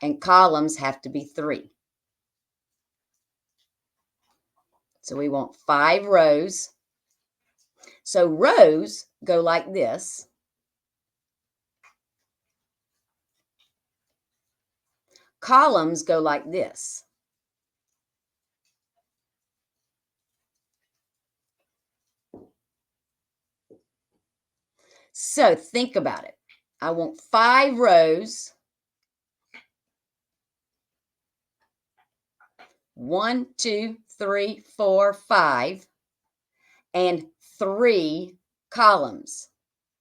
and columns have to be 3. So we want 5 rows. So rows go like this. Columns go like this. So think about it. I want 5 rows. 1, 2, 3, 4, 5, and 3 columns.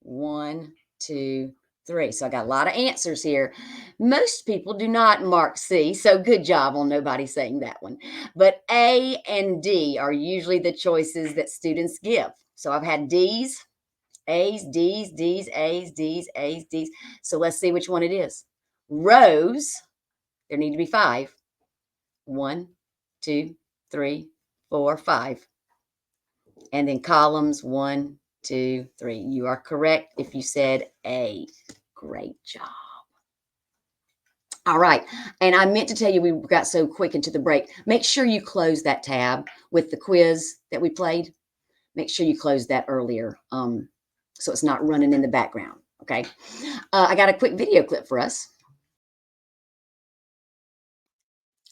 1, 2, 3. So I got a lot of answers here. Most people do not mark C, so good job on nobody saying that one. But A and D are usually the choices that students give. So I've had D's, A's, D's, D's, A's, D's, A's, D's. So let's see which one it is. Rows, there need to be 5. 1, 2, 3, 4, 5. And then columns 1, 2, 3. You are correct if you said A. Great job. All right. And I meant to tell you, we got so quick into the break. Make sure you close that tab with the quiz that we played. Make sure you close that earlier so it's not running in the background. Okay. I got a quick video clip for us.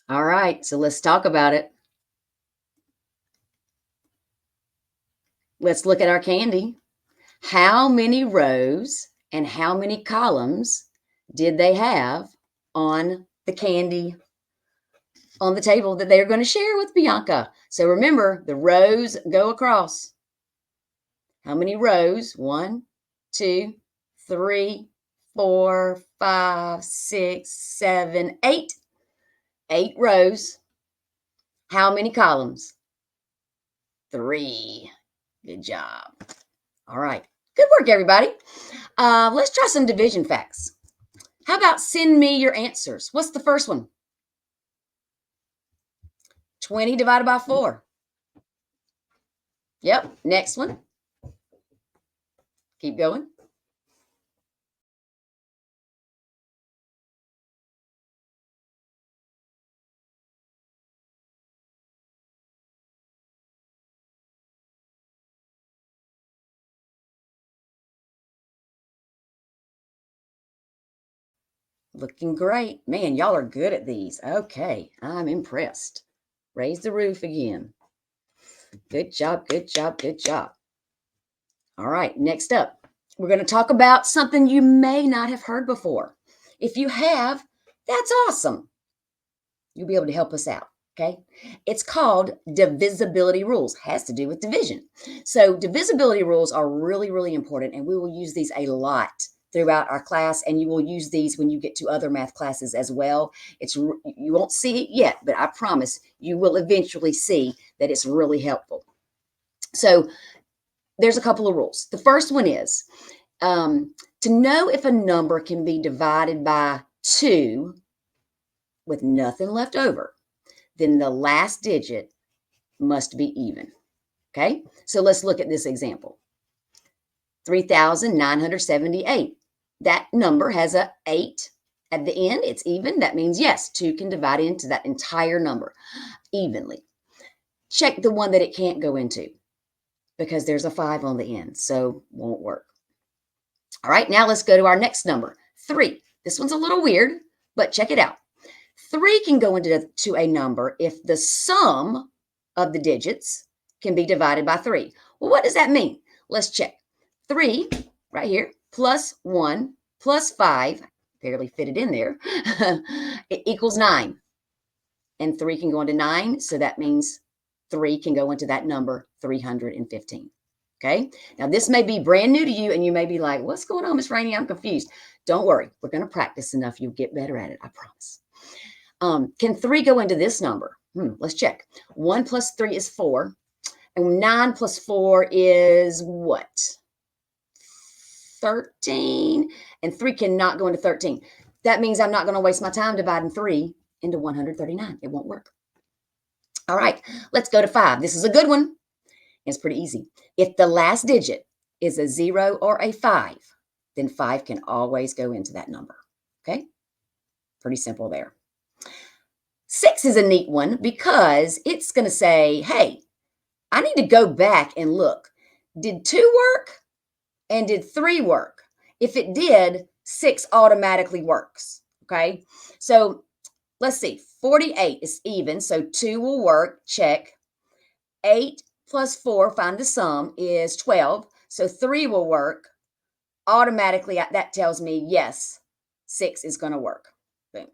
All right. So let's talk about it. Let's look at our candy. How many rows and how many columns did they have on the candy on the table that they're going to share with Bianca? So remember, the rows go across. How many rows? 1, 2, 3, 4, 5, 6, 7, 8. 8 rows. How many columns? 3. Good job. All right. Good work, everybody. Let's try some division facts. How about send me your answers? What's the first one? 20 divided by 4. Yep. Next one. Keep going. Looking great. Man, y'all are good at these. Okay. I'm impressed. Raise the roof again. Good job, good job, good job. All right, next up, we're going to talk about something you may not have heard before. If you have, that's awesome. You'll be able to help us out, okay? It's called divisibility rules. Has to do with division. So divisibility rules are really, really important, and we will use these a lot throughout our class, and you will use these when you get to other math classes as well. You won't see it yet, but I promise you will eventually see that it's really helpful. So there's a couple of rules. The first one is to know if a number can be divided by 2 with nothing left over, then the last digit must be even. Okay, so let's look at this example. 3,978. That number has a 8 at the end. It's even. That means, yes, 2 can divide into that entire number evenly. Check the one that it can't go into because there's a 5 on the end, so won't work. All right, now let's go to our next number, 3. This one's a little weird, but check it out. 3 can go into a number if the sum of the digits can be divided by 3. Well, what does that mean? Let's check. 3, right here, plus 1, plus 5, barely fit it in there, it equals 9. And 3 can go into 9, so that means 3 can go into that number, 315. Okay. Now, this may be brand new to you, and you may be like, what's going on, Miss Rainey? I'm confused. Don't worry. We're going to practice enough. You'll get better at it. I promise. Can 3 go into this number? Let's check. 1 plus 3 is 4. And 9 plus 4 is what? 13. And 3 cannot go into 13. That means I'm not going to waste my time dividing 3 into 139. It won't work. All right. Let's go to 5. This is a good one. It's pretty easy. If the last digit is a 0 or a 5, then 5 can always go into that number. Okay? Pretty simple there. 6 is a neat one because it's going to say, hey, I need to go back and look. Did 2 work? And did 3 work? If it did, 6 automatically works. Okay? So let's see. 48 is even, so 2 will work. Check. 8 plus 4, find the sum, is 12. So 3 will work. Automatically, that tells me, yes, 6 is going to work. Boom.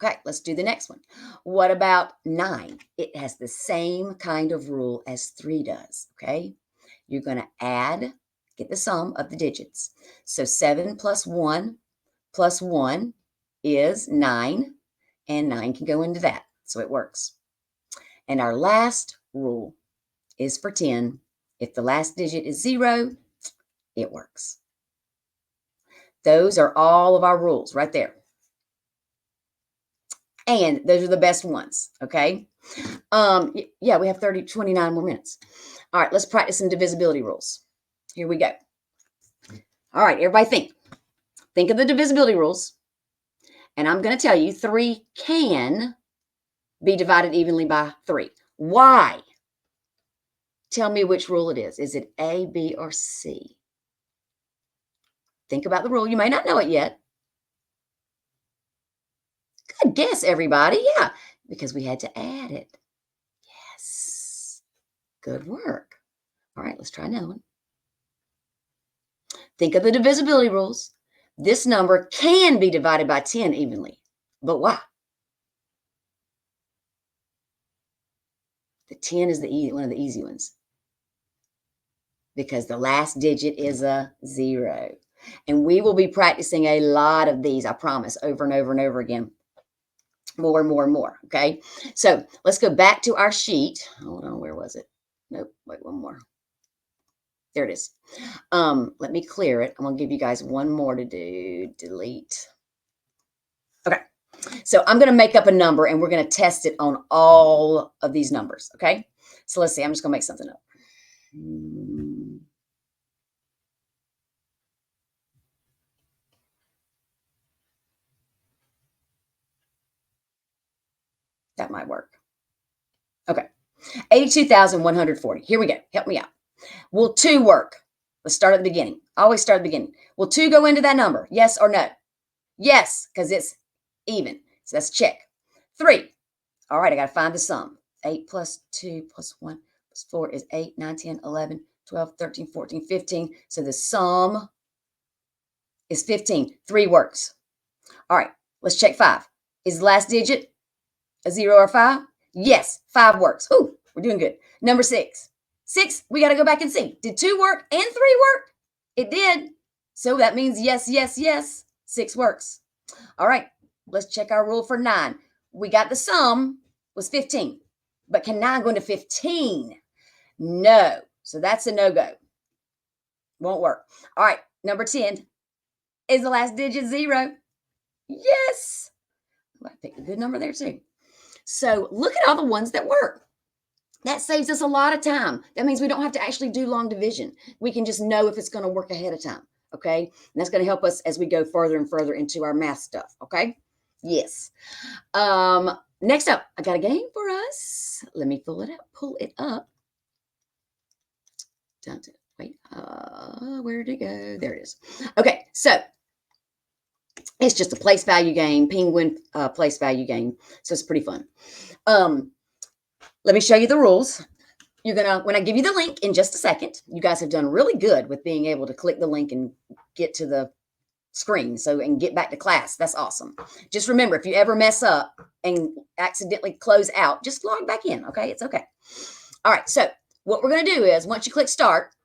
Okay, let's do the next one. What about 9? It has the same kind of rule as 3 does, okay? You're going to add, get the sum of the digits. So 7 plus 1 is 9, and 9 can go into that, so it works. And our last rule is for 10. If the last digit is 0, it works. Those are all of our rules right there. And those are the best ones, okay? Yeah, we have 29 more minutes. All right, let's practice some divisibility rules. Here we go. All right, everybody think of the divisibility rules. And I'm going to tell you 3 can be divided evenly by 3. Why? Tell me which rule it is. Is it A, B, or C? Think about the rule. You may not know it yet. Good guess, everybody. Yeah, because we had to add it. Yes. Good work. All right, let's try another one. Think of the divisibility rules. This number can be divided by 10 evenly. But why? The 10 is one of the easy ones. Because the last digit is a 0. And we will be practicing a lot of these, I promise, over and over and over again. More and more and more, okay? So let's go back to our sheet. Hold on, where was it? Nope, wait, one more. There it is. Let me clear it. I'm going to give you guys one more to do. Delete. Okay, so I'm going to make up a number, and we're going to test it on all of these numbers, okay? So let's see. I'm just going to make something up. That might work. Okay, 82,140. Here we go. Help me out. Will 2 work? Let's start at the beginning. Always start at the beginning. Will 2 go into that number? Yes or no? Yes, because it's even. So let's check. 3. All right, I got to find the sum. 8 plus 2 plus 1 plus 4 is 8, 9, 10, 11, 12, 13, 14, 15. So the sum is 15. 3 works. All right, let's check 5. Is the last digit a 0 or 5? Yes, 5 works. Ooh, we're doing good. Number 6. 6, we got to go back and see. Did 2 work and 3 work? It did. So that means yes, yes, yes. 6 works. All right, let's check our rule for 9. We got the sum was 15. But can 9 go into 15? No. So that's a no-go. Won't work. All right, number 10. Is the last digit 0? Yes. I picked a good number there too. So look at all the ones that work. That saves us a lot of time. That means we don't have to actually do long division. We can just know if it's going to work ahead of time. Okay. And that's going to help us as we go further and further into our math stuff. Okay. Yes. Next up, I got a game for us. Let me pull it up. Wait, where'd it go? There it is. Okay. So it's just a place value game, penguin place value game. So it's pretty fun. Let me show you the rules. You're gonna, when I give you the link in just a second, you guys have done really good with being able to click the link and get to the screen and get back to class. That's awesome. Just remember, if you ever mess up and accidentally close out, just log back in. Okay, it's okay. All right, so what we're going to do is once you click start,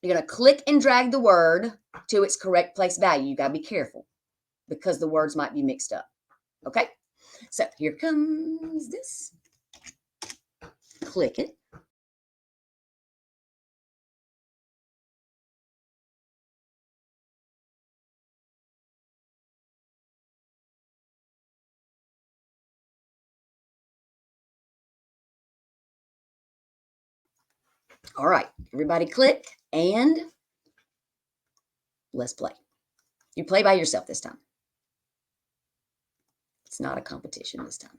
you're going to click and drag the word to its correct place value. You got to be careful because the words might be mixed up. Okay, so here comes this. Click it. All right, everybody click and let's play. You play by yourself this time. It's not a competition this time.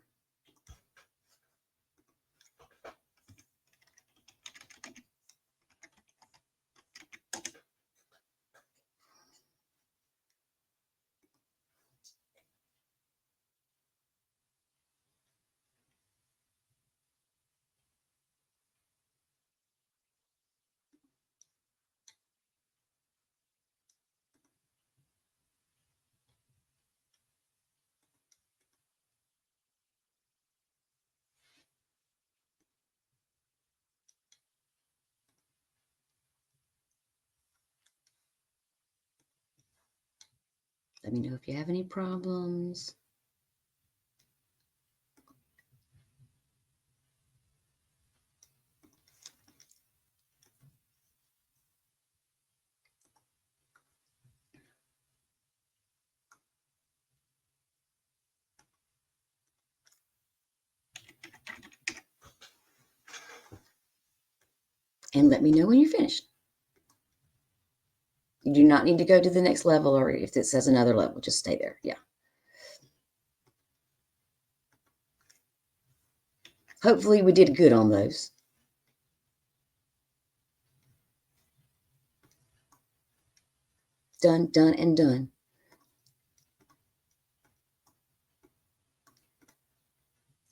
Let me know if you have any problems. And let me know when you're finished. You do not need to go to the next level, or if it says another level, just stay there. Yeah. Hopefully we did good on those. Done, done, and done.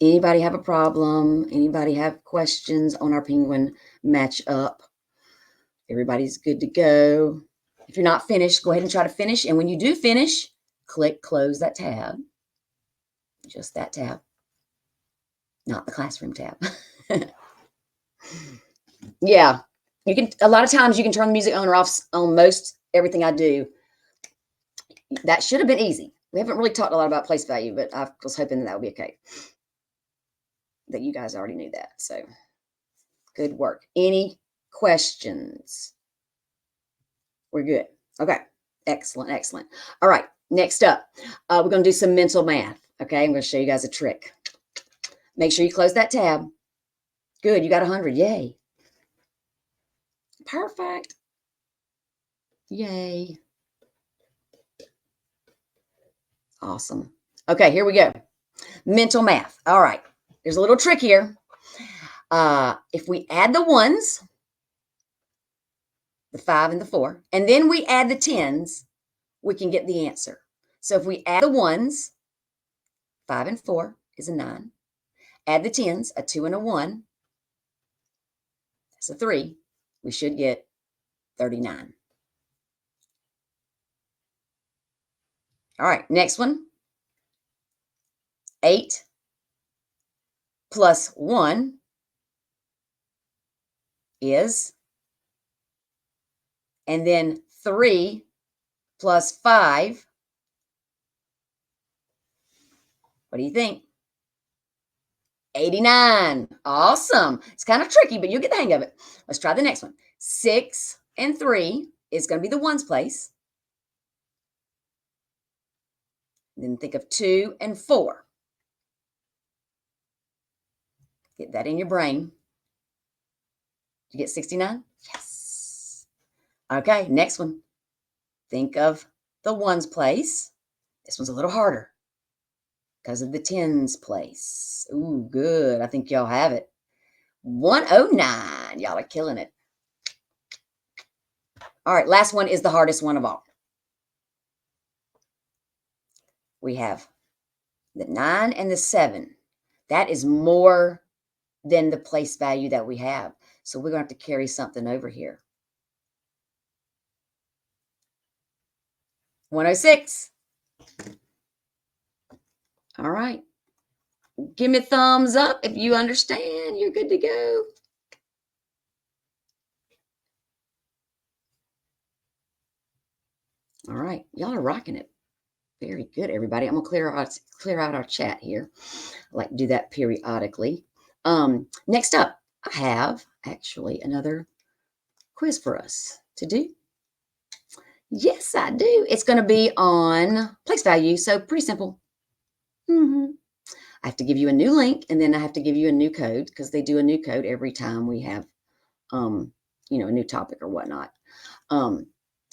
Anybody have a problem? Anybody have questions on our penguin match up? Everybody's good to go. If you're not finished, go ahead and try to finish. And when you do finish, click close that tab. Just that tab, not the classroom tab. Yeah, you can. A lot of times you can turn the music on or off on most everything I do. That should have been easy. We haven't really talked a lot about place value, but I was hoping that would be okay. That you guys already knew that. So good work. Any questions? We're good. Okay. Excellent. Excellent. All right. Next up, we're going to do some mental math. Okay. I'm going to show you guys a trick. Make sure you close that tab. Good. You got 100. Yay. Perfect. Yay. Awesome. Okay. Here we go. Mental math. All right. There's a little trick here. If we add the ones, the 5 and the 4, and then we add the 10s, we can get the answer. So if we add the ones, 5 and 4 is a 9. Add the 10s, a 2 and a 1, that's a 3. We should get 39. All right, next one. 8 plus 1 is, and then 3 plus 5. What do you think? 89. Awesome. It's kind of tricky, but you'll get the hang of it. Let's try the next one. 6 and 3 is going to be the ones place. Then think of 2 and 4. Get that in your brain. You get 69? Yes. Okay, next one. Think of the ones place. This one's a little harder because of the tens place. Ooh, good. I think y'all have it. 109. Y'all are killing it. All right, last one is the hardest one of all. We have the 9 and the 7. That is more than the place value that we have. So we're going to have to carry something over here. 106. All right. Give me a thumbs up if you understand. You're good to go. All right, y'all are rocking it. Very good, everybody. I'm gonna clear out our chat here. I like to do that periodically. Next up, I have actually another quiz for us to do. Yes, I do. It's going to be on place value, so pretty simple. I have to give you a new link, and then I have to give you a new code because they do a new code every time we have, a new topic or whatnot.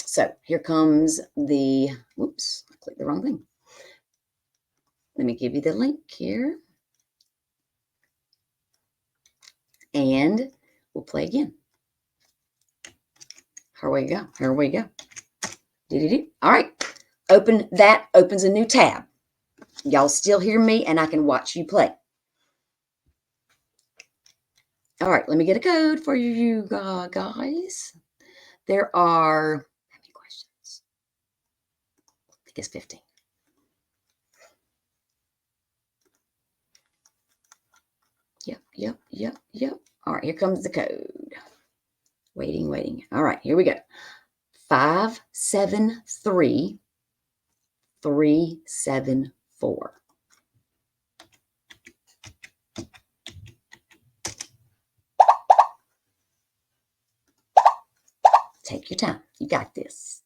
So here comes the. Whoops, I clicked the wrong thing. Let me give you the link here, and we'll play again. Here we go. Here we go. All right. Opens a new tab. Y'all still hear me, and I can watch you play. All right, let me get a code for you guys. There are, how many questions? I think it's 15. Yep. All right, here comes the code. Waiting. All right, here we go. 573374. Take your time. You got this.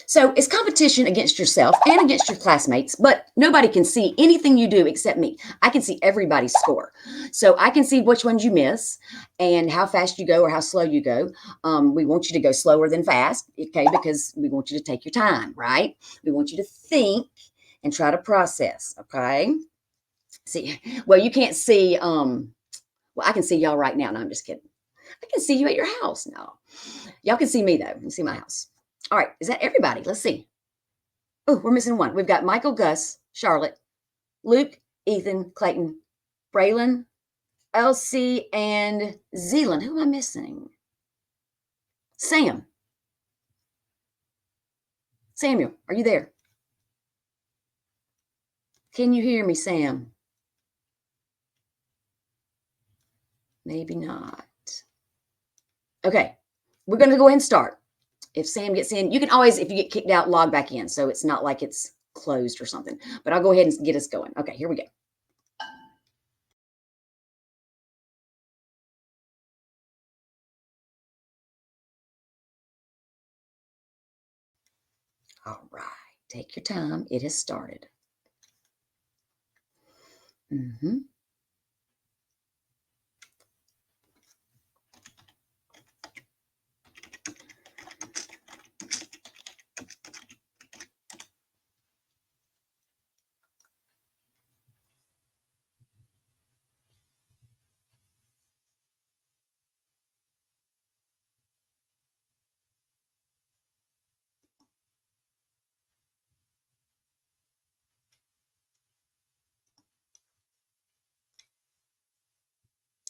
So it's competition against yourself and against your classmates, but nobody can see anything you do except me. I can see everybody's score. So I can see which ones you miss and how fast you go or how slow you go. We want you to go slower than fast, okay, because we want you to take your time, right? We want you to think and try to process, okay? See, well, you can't see, I can see y'all right now. No, I'm just kidding. I can see you at your house now. Y'all can see me though. You can see my house. All right, is that everybody? Let's see. Oh, we're missing one. We've got Michael, Gus, Charlotte, Luke, Ethan, Clayton, Braylon, Elsie, and Zealand. Who am I missing? Sam. Samuel, are you there? Can you hear me, Sam? Maybe not. Okay, we're going to go ahead and start. If Sam gets in, you can always, if you get kicked out, log back in. So it's not like it's closed or something. But I'll go ahead and get us going. Okay, here we go. All right, take your time. It has started.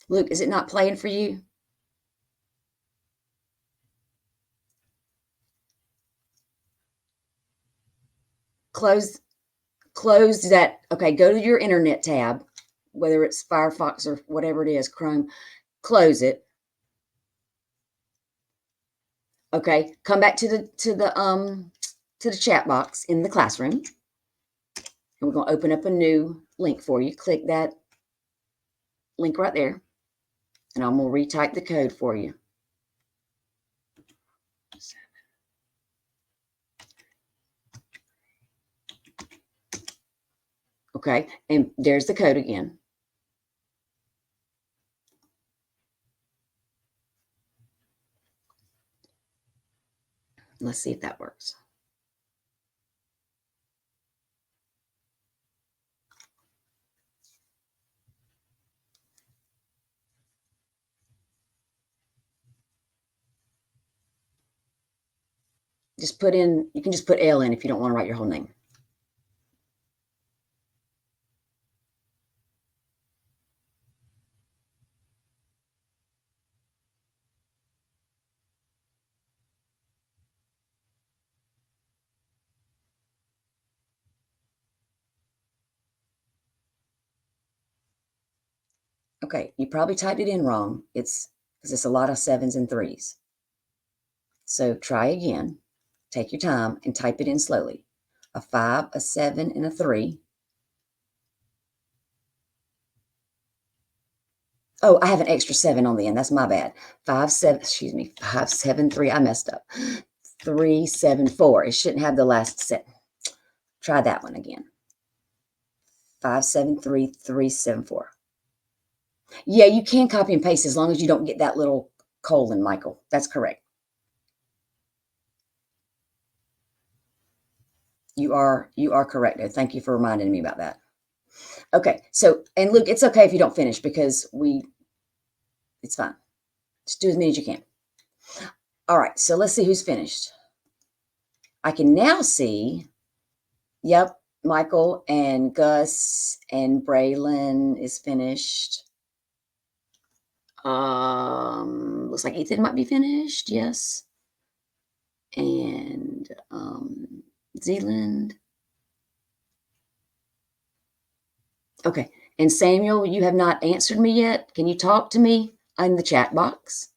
Luke, is it not playing for you? Close that. Okay, go to your internet tab, whether it's Firefox or whatever it is, Chrome. Close it. Okay, come back to the chat box in the classroom. And we're going to open up a new link for you. Click that link right there. And I'm going to retype the code for you. Okay, and there's the code again. Let's see if that works. Just put in, you can just put L in if you don't want to write your whole name. Okay, you probably typed it in wrong. It's because it's a lot of 7s and 3s. So try again. Take your time and type it in slowly. A 5, a 7, and a 3. Oh, I have an extra 7 on the end. That's my bad. 5, 7, excuse me, 5, 7, 3. I messed up. 3, 7, 4. It shouldn't have the last set. Try that one again. 5, 7, 3, 3, 7, 4. Yeah, you can copy and paste as long as you don't get that little colon, Michael. That's correct. You are correct. Thank you for reminding me about that. Okay, so, and Luke, it's okay if you don't finish because it's fine. Just do as many as you can. All right, so let's see who's finished. I can now see, yep, Michael and Gus and Braylon is finished. Looks like Ethan might be finished, yes. And Zealand. Okay, and Samuel, you have not answered me yet. Can you talk to me in the chat box?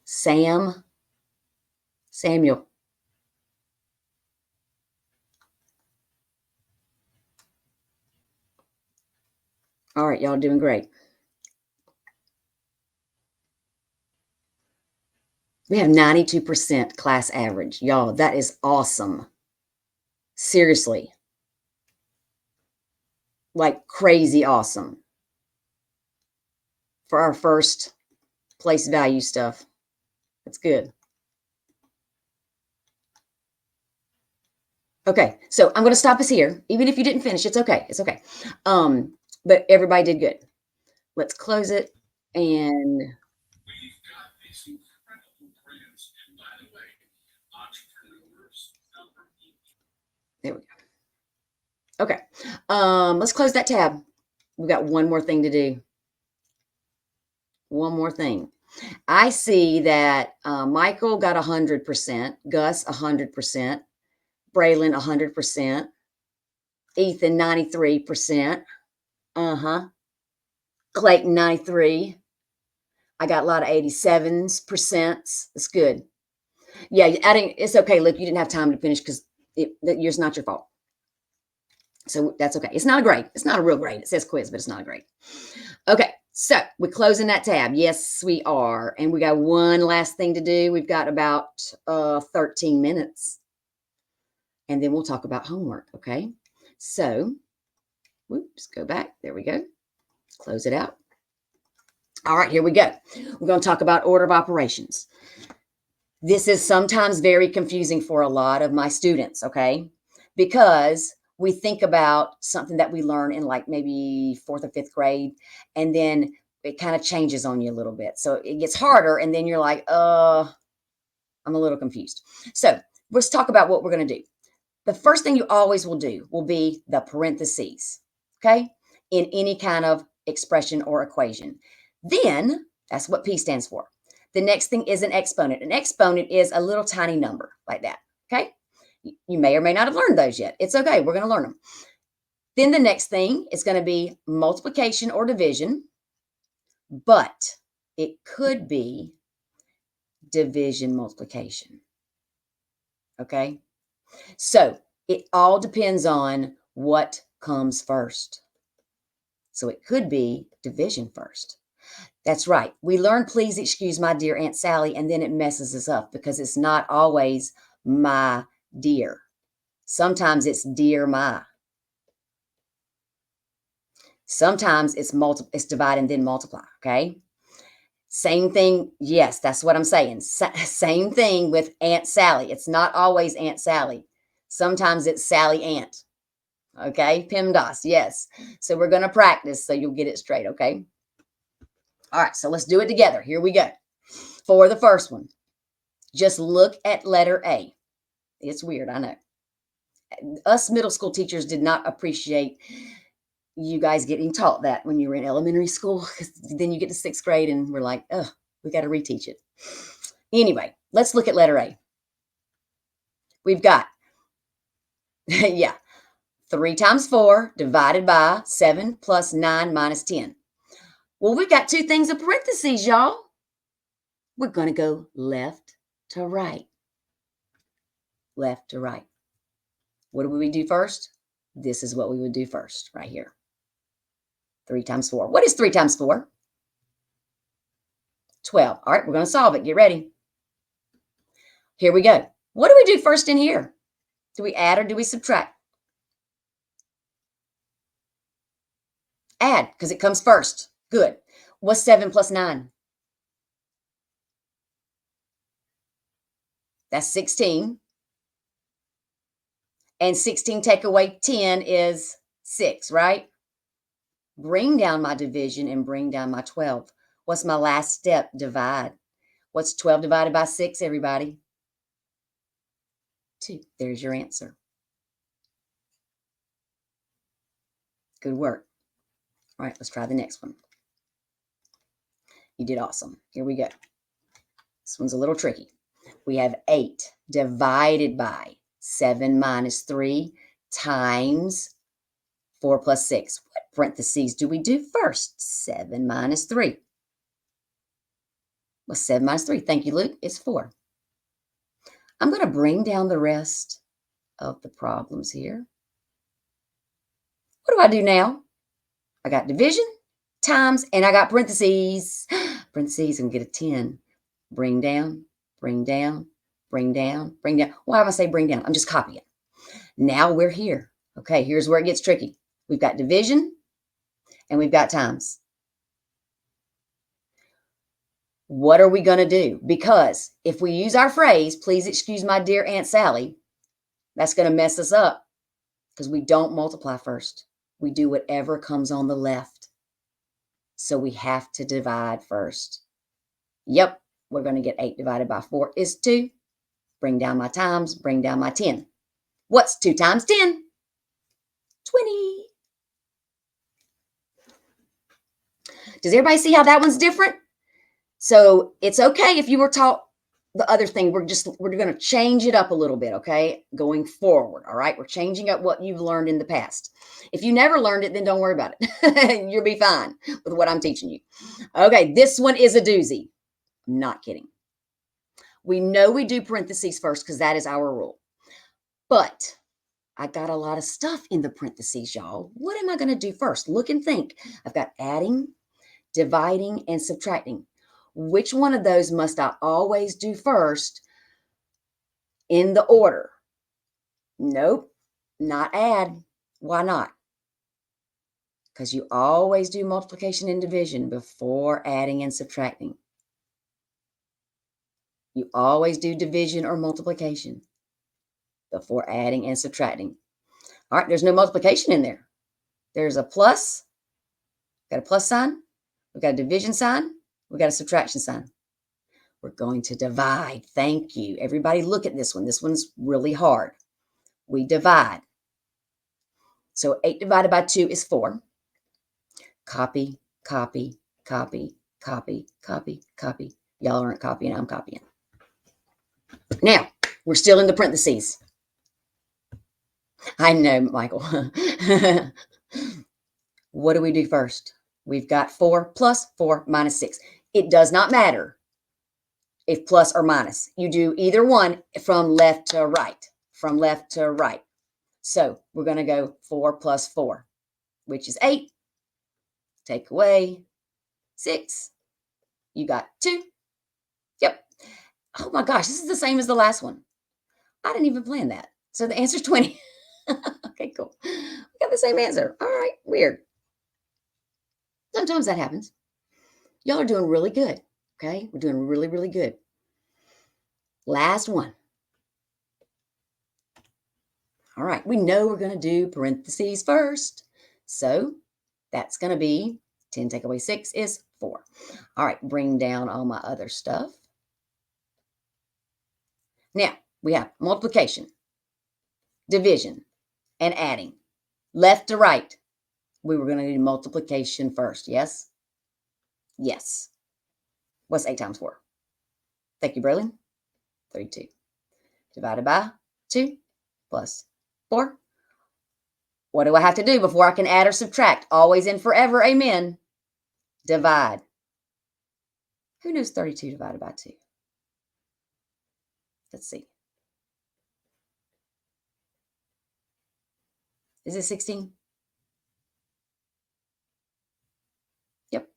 Samuel. All right, y'all doing great. We have 92% class average. Y'all, that is awesome. Seriously. Like crazy awesome. For our first place value stuff. That's good. Okay, so I'm going to stop us here. Even if you didn't finish, it's okay. It's okay. But everybody did good. Let's close it. And there we go. Okay, let's close that tab. We've got one more thing to do. One more thing. I see that Michael got 100%, Gus 100%, Braylon 100%, Ethan 93%. Clayton 93. I got a lot of 87%. That's good. Yeah, adding it's okay. Look, you didn't have time to finish because yours not your fault. So that's okay. It's not a grade. It's not a real grade. It says quiz, but it's not a grade. Okay, so we're closing that tab. Yes, we are. And we got one last thing to do. We've got about 13 minutes. And then we'll talk about homework, okay? So, whoops, go back. There we go. Close it out. All right, here we go. We're going to talk about order of operations. This is sometimes very confusing for a lot of my students, okay? Because we think about something that we learn in like maybe 4th or 5th grade, and then it kind of changes on you a little bit. So it gets harder, and then you're like, I'm a little confused. So let's talk about what we're going to do. The first thing you always will do will be the parentheses, okay? In any kind of expression or equation. Then, that's what P stands for. The next thing is an exponent. An exponent is a little tiny number like that, okay? You may or may not have learned those yet. It's okay. We're going to learn them. Then the next thing is going to be multiplication or division, but it could be division multiplication, okay? So it all depends on what comes first. So it could be division first. That's right. We learn, please excuse my dear Aunt Sally, and then it messes us up because it's not always my dear. Sometimes it's dear my. Sometimes it's divide and then multiply, okay? Same thing. Yes, that's what I'm saying. Same thing with Aunt Sally. It's not always Aunt Sally. Sometimes it's Sally Aunt. Okay, PEMDAS, yes. So we're going to practice so you'll get it straight, okay? All right, so let's do it together. Here we go. For the first one, just look at letter A. It's weird, I know. Us middle school teachers did not appreciate you guys getting taught that when you were in elementary school, because then you get to 6th grade and we're like, oh, we got to reteach it. Anyway, let's look at letter A. We've got, yeah, 3 times 4 divided by 7 plus 9 minus 10. Well, we got two things of parentheses, y'all. We're going to go left to right. Left to right. What do we do first? This is what we would do first, right here. 3 times 4. What is 3 times 4? 12. All right, we're going to solve it. Get ready. Here we go. What do we do first in here? Do we add or do we subtract? Add, because it comes first. Good. What's 7 plus 9? That's 16. And 16 take away 10 is 6, right? Bring down my division and bring down my 12. What's my last step? Divide. What's 12 divided by 6, everybody? 2. There's your answer. Good work. All right, let's try the next one. You did awesome. Here we go. This one's a little tricky. We have 8 divided by 7 minus 3 times 4 plus 6. What parentheses do we do first? 7 minus 3. Well, 7 minus 3. Thank you, Luke. It's 4. I'm going to bring down the rest of the problems here. What do I do now? I got division, times, and I got parentheses. Parentheses and get a 10. Bring down, bring down, bring down, bring down. Why am I say bring down? I'm just copying. Now we're here. Okay, here's where it gets tricky. We've got division and we've got times. What are we going to do? Because if we use our phrase, please excuse my dear Aunt Sally, that's going to mess us up because we don't multiply first. We do whatever comes on the left. So we have to divide first. Yep, we're going to get 8 divided by 4 is 2. Bring down my times, bring down my 10. What's 2 times 10? 20. Does everybody see how that one's different? So it's okay if you were taught the other thing. We're going to change it up a little bit, okay? Going forward, all right? We're changing up what you've learned in the past. If you never learned it, then don't worry about it. You'll be fine with what I'm teaching you. Okay, this one is a doozy. I'm not kidding. We know we do parentheses first because that is our rule. But I got a lot of stuff in the parentheses, y'all. What am I going to do first? Look and think. I've got adding, dividing, and subtracting. Which one of those must I always do first in the order? Nope, not add. Why not? Because you always do multiplication and division before adding and subtracting. You always do division or multiplication before adding and subtracting. All right, there's no multiplication in there. There's a plus. Got a plus sign. We've got a division sign. We've got a subtraction sign. We're going to divide. Thank you. Everybody look at this one. This one's really hard. We divide. So 8 divided by 2 is 4. Copy, copy, copy, copy, copy, copy. Y'all aren't copying. I'm copying. Now, we're still in the parentheses. I know, Michael. What do we do first? We've got 4 plus 4 minus 6. It does not matter if plus or minus. You do either one from left to right. From left to right. So we're going to go 4 plus 4, which is 8. Take away 6. You got 2. Yep. Oh my gosh, this is the same as the last one. I didn't even plan that. So the answer is 20. Okay, cool. We got the same answer. All right, weird. Sometimes that happens. Y'all are doing really good. Okay, we're doing really, really good. Last one. All right, we know we're going to do parentheses first. So that's going to be 10 take away 6 is 4. All right, bring down all my other stuff. Now, we have multiplication, division, and adding. Left to right. We were going to do multiplication first, yes? Yes. What's 8 times 4? Thank you, Berlin. 32. Divided by 2 plus 4. What do I have to do before I can add or subtract? Always and forever, amen. Divide. Who knows 32 divided by 2? Let's see. Is it 16? Yep.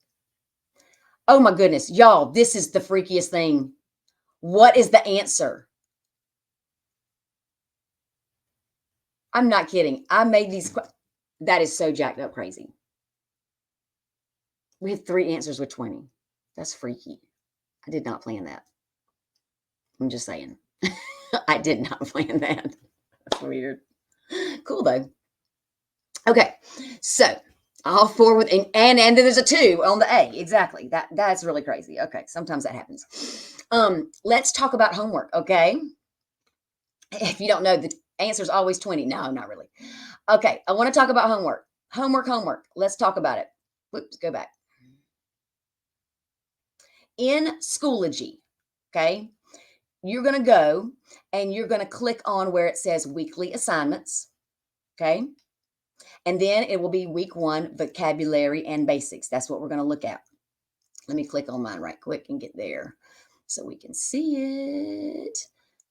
Oh my goodness. Y'all, this is the freakiest thing. What is the answer? I'm not kidding. I made these. That is so jacked up crazy. We had 3 answers with 20. That's freaky. I did not plan that. I'm just saying. I did not plan that. That's weird. Cool though. Okay. So all 4 with and then there's a 2 on the A. Exactly. That's really crazy. Okay. Sometimes that happens. Let's talk about homework. Okay. If you don't know, the answer is always 20. No, not really. Okay. I want to talk about homework. Homework. Let's talk about it. Whoops, go back. In Schoology, okay, you're going to go and you're going to click on where it says weekly assignments, okay? And then it will be week 1, vocabulary and basics. That's what we're going to look at. Let me click on mine right quick and get there so we can see it.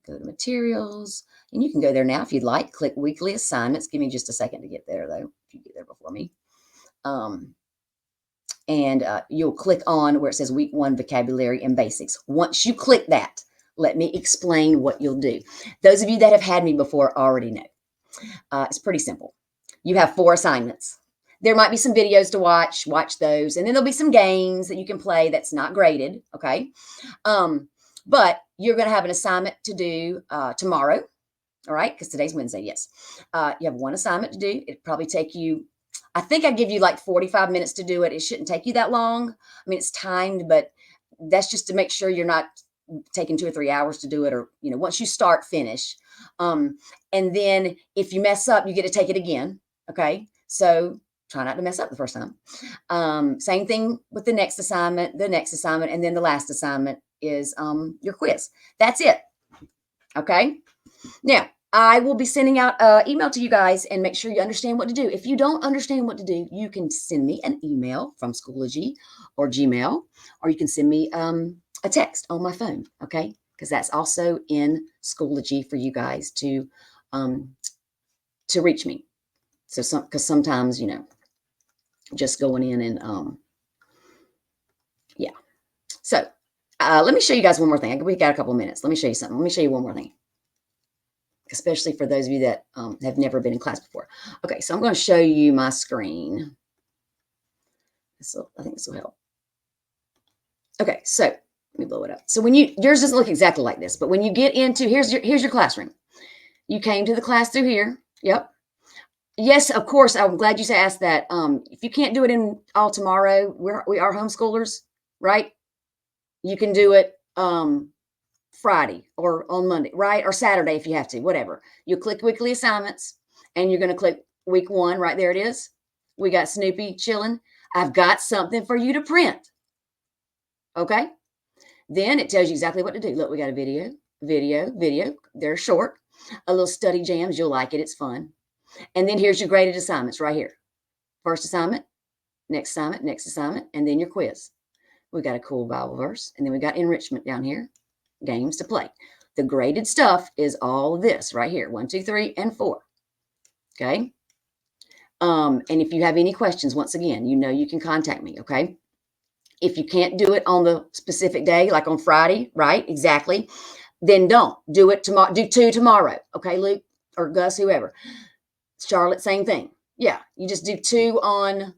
Go to materials, and you can go there now if you'd like. Click weekly assignments. Give me just a second to get there, though, if you get there before me. And you'll click on where it says week 1, vocabulary and basics. Once you click that, let me explain what you'll do. Those of you that have had me before already know. It's pretty simple. You have 4 assignments. There might be some videos to watch those. And then there'll be some games that you can play that's not graded, okay? But you're going to have an assignment to do tomorrow, all right? Because today's Wednesday, yes. You have 1 assignment to do. It'll probably take you, I think I give you like 45 minutes to do it. It shouldn't take you that long. I mean, it's timed, but that's just to make sure you're not taking 2 or 3 hours to do it, or, you know, once you start, finish. And then if you mess up, you get to take it again, okay? So try not to mess up the first time. Same thing with the next assignment, and then the last assignment is your quiz. That's it, okay? Now, I will be sending out an email to you guys and make sure you understand what to do. If you don't understand what to do, you can send me an email from Schoology or Gmail, or you can send me a text on my phone, okay? Because that's also in Schoology for you guys to reach me. So because sometimes, you know, just going in and yeah. So let me show you guys one more thing. We got a couple of minutes. Let me show you something. Let me show you one more thing, especially for those of you that have never been in class before. Okay, so I'm going to show you my screen. So I think this will help. Okay, so let me blow it up. So when yours doesn't look exactly like this, but when you get into, here's your classroom. You came to the class through here. Yep. Yes, of course. I'm glad you asked that. If you can't do it in all tomorrow, we are homeschoolers, right? You can do it Friday or on Monday, right? Or Saturday if you have to, whatever. You click weekly assignments and you're going to click week 1. Right there it is. We got Snoopy chilling. I've got something for you to print. Okay. Then it tells you exactly what to do. Look, we got a video. They're short. A little study jams. You'll like it. It's fun. And then here's your graded assignments right here. First assignment, next assignment, and then your quiz. We got a cool Bible verse, and then we got enrichment down here, games to play. The graded stuff is all of this right here, 1, 2, 3, and 4. Okay. And if you have any questions, once again, you know you can contact me. Okay. If you can't do it on the specific day, like on Friday, right? Exactly. Then don't do it tomorrow. Do 2 tomorrow. Okay, Luke or Gus, whoever. Charlotte, same thing. Yeah, you just do 2 on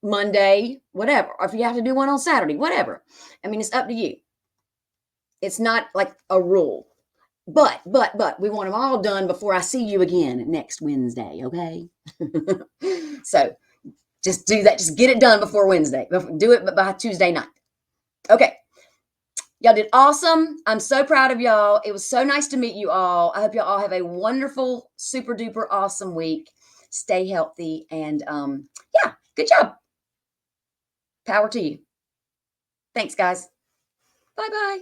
Monday, whatever. Or if you have to do 1 on Saturday, whatever. I mean, it's up to you. It's not like a rule. But we want them all done before I see you again next Wednesday, okay? So just do that. Just get it done before Wednesday. Do it by Tuesday night. Okay. Y'all did awesome. I'm so proud of y'all. It was so nice to meet you all. I hope y'all all have a wonderful, super duper awesome week. Stay healthy. And yeah, good job. Power to you. Thanks, guys. Bye-bye.